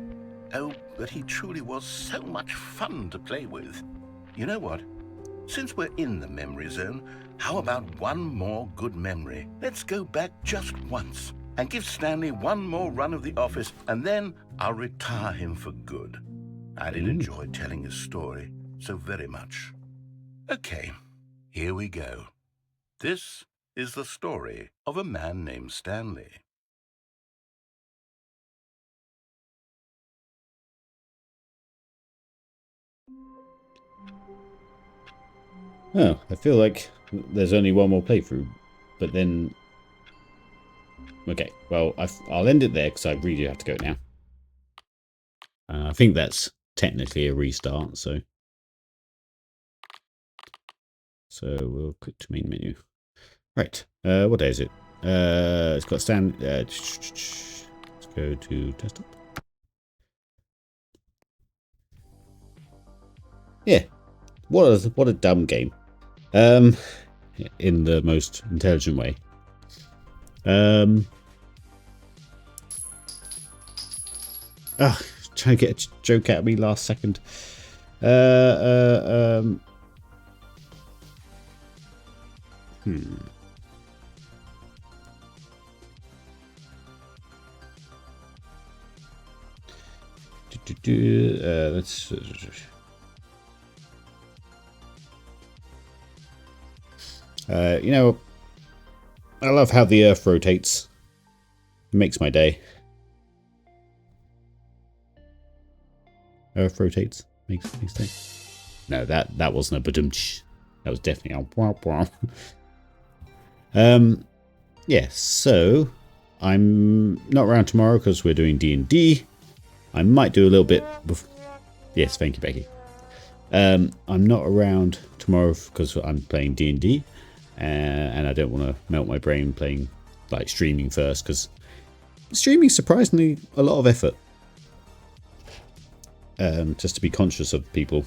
Oh, but he truly was so much fun to play with. You know what? Since we're in the memory zone, how about one more good memory? Let's go back just once and give Stanley one more run of the office, and then I'll retire him for good. I did enjoy telling his story so very much. Okay, here we go. This is the story of a man named Stanley. Oh, I feel like there's only one more playthrough, but then... Okay, well, I'll end it there because I really do have to go now. I think that's technically a restart, so... So we'll click to main menu. Right, what day is it? It's got let's go to desktop. Yeah, what a dumb game. In the most intelligent way. trying to get a joke out of me last second. Let's. You know, I love how the Earth rotates. It makes my day. Earth rotates, makes day. No, that wasn't a badumch. That was definitely a wow wow. Yeah. So I'm not around tomorrow because we're doing D&D. I might do a little bit. Yes, thank you, Becky. I'm not around tomorrow because I'm playing D&D, and I don't want to melt my brain playing like streaming first because streaming is surprisingly a lot of effort. Just to be conscious of people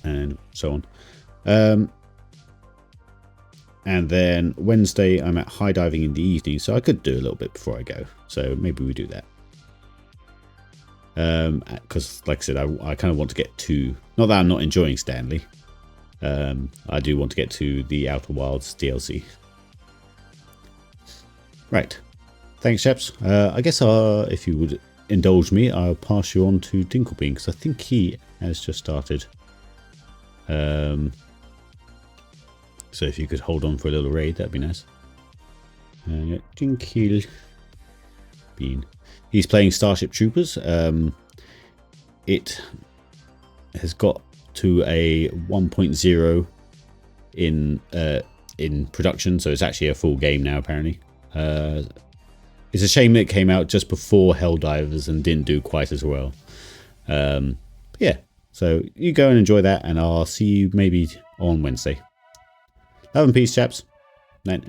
and so on. And then Wednesday I'm at high diving in the evening, so I could do a little bit before I go. So maybe we do that. Because like I said, I kind of want to get to, not that I'm not enjoying Stanley, I do want to get to the Outer Wilds DLC. Right, thanks chaps. I guess if you would indulge me, I'll pass you on to Dinkelbean because I think he has just started. So if you could hold on for a little raid, that'd be nice. Dinkelbean. He's playing Starship Troopers. It has got to a 1.0 in production, so it's actually a full game now apparently. It's a shame it came out just before Helldivers and didn't do quite as well. Yeah, so you go and enjoy that, and I'll see you maybe on Wednesday. Love and peace, chaps. Night.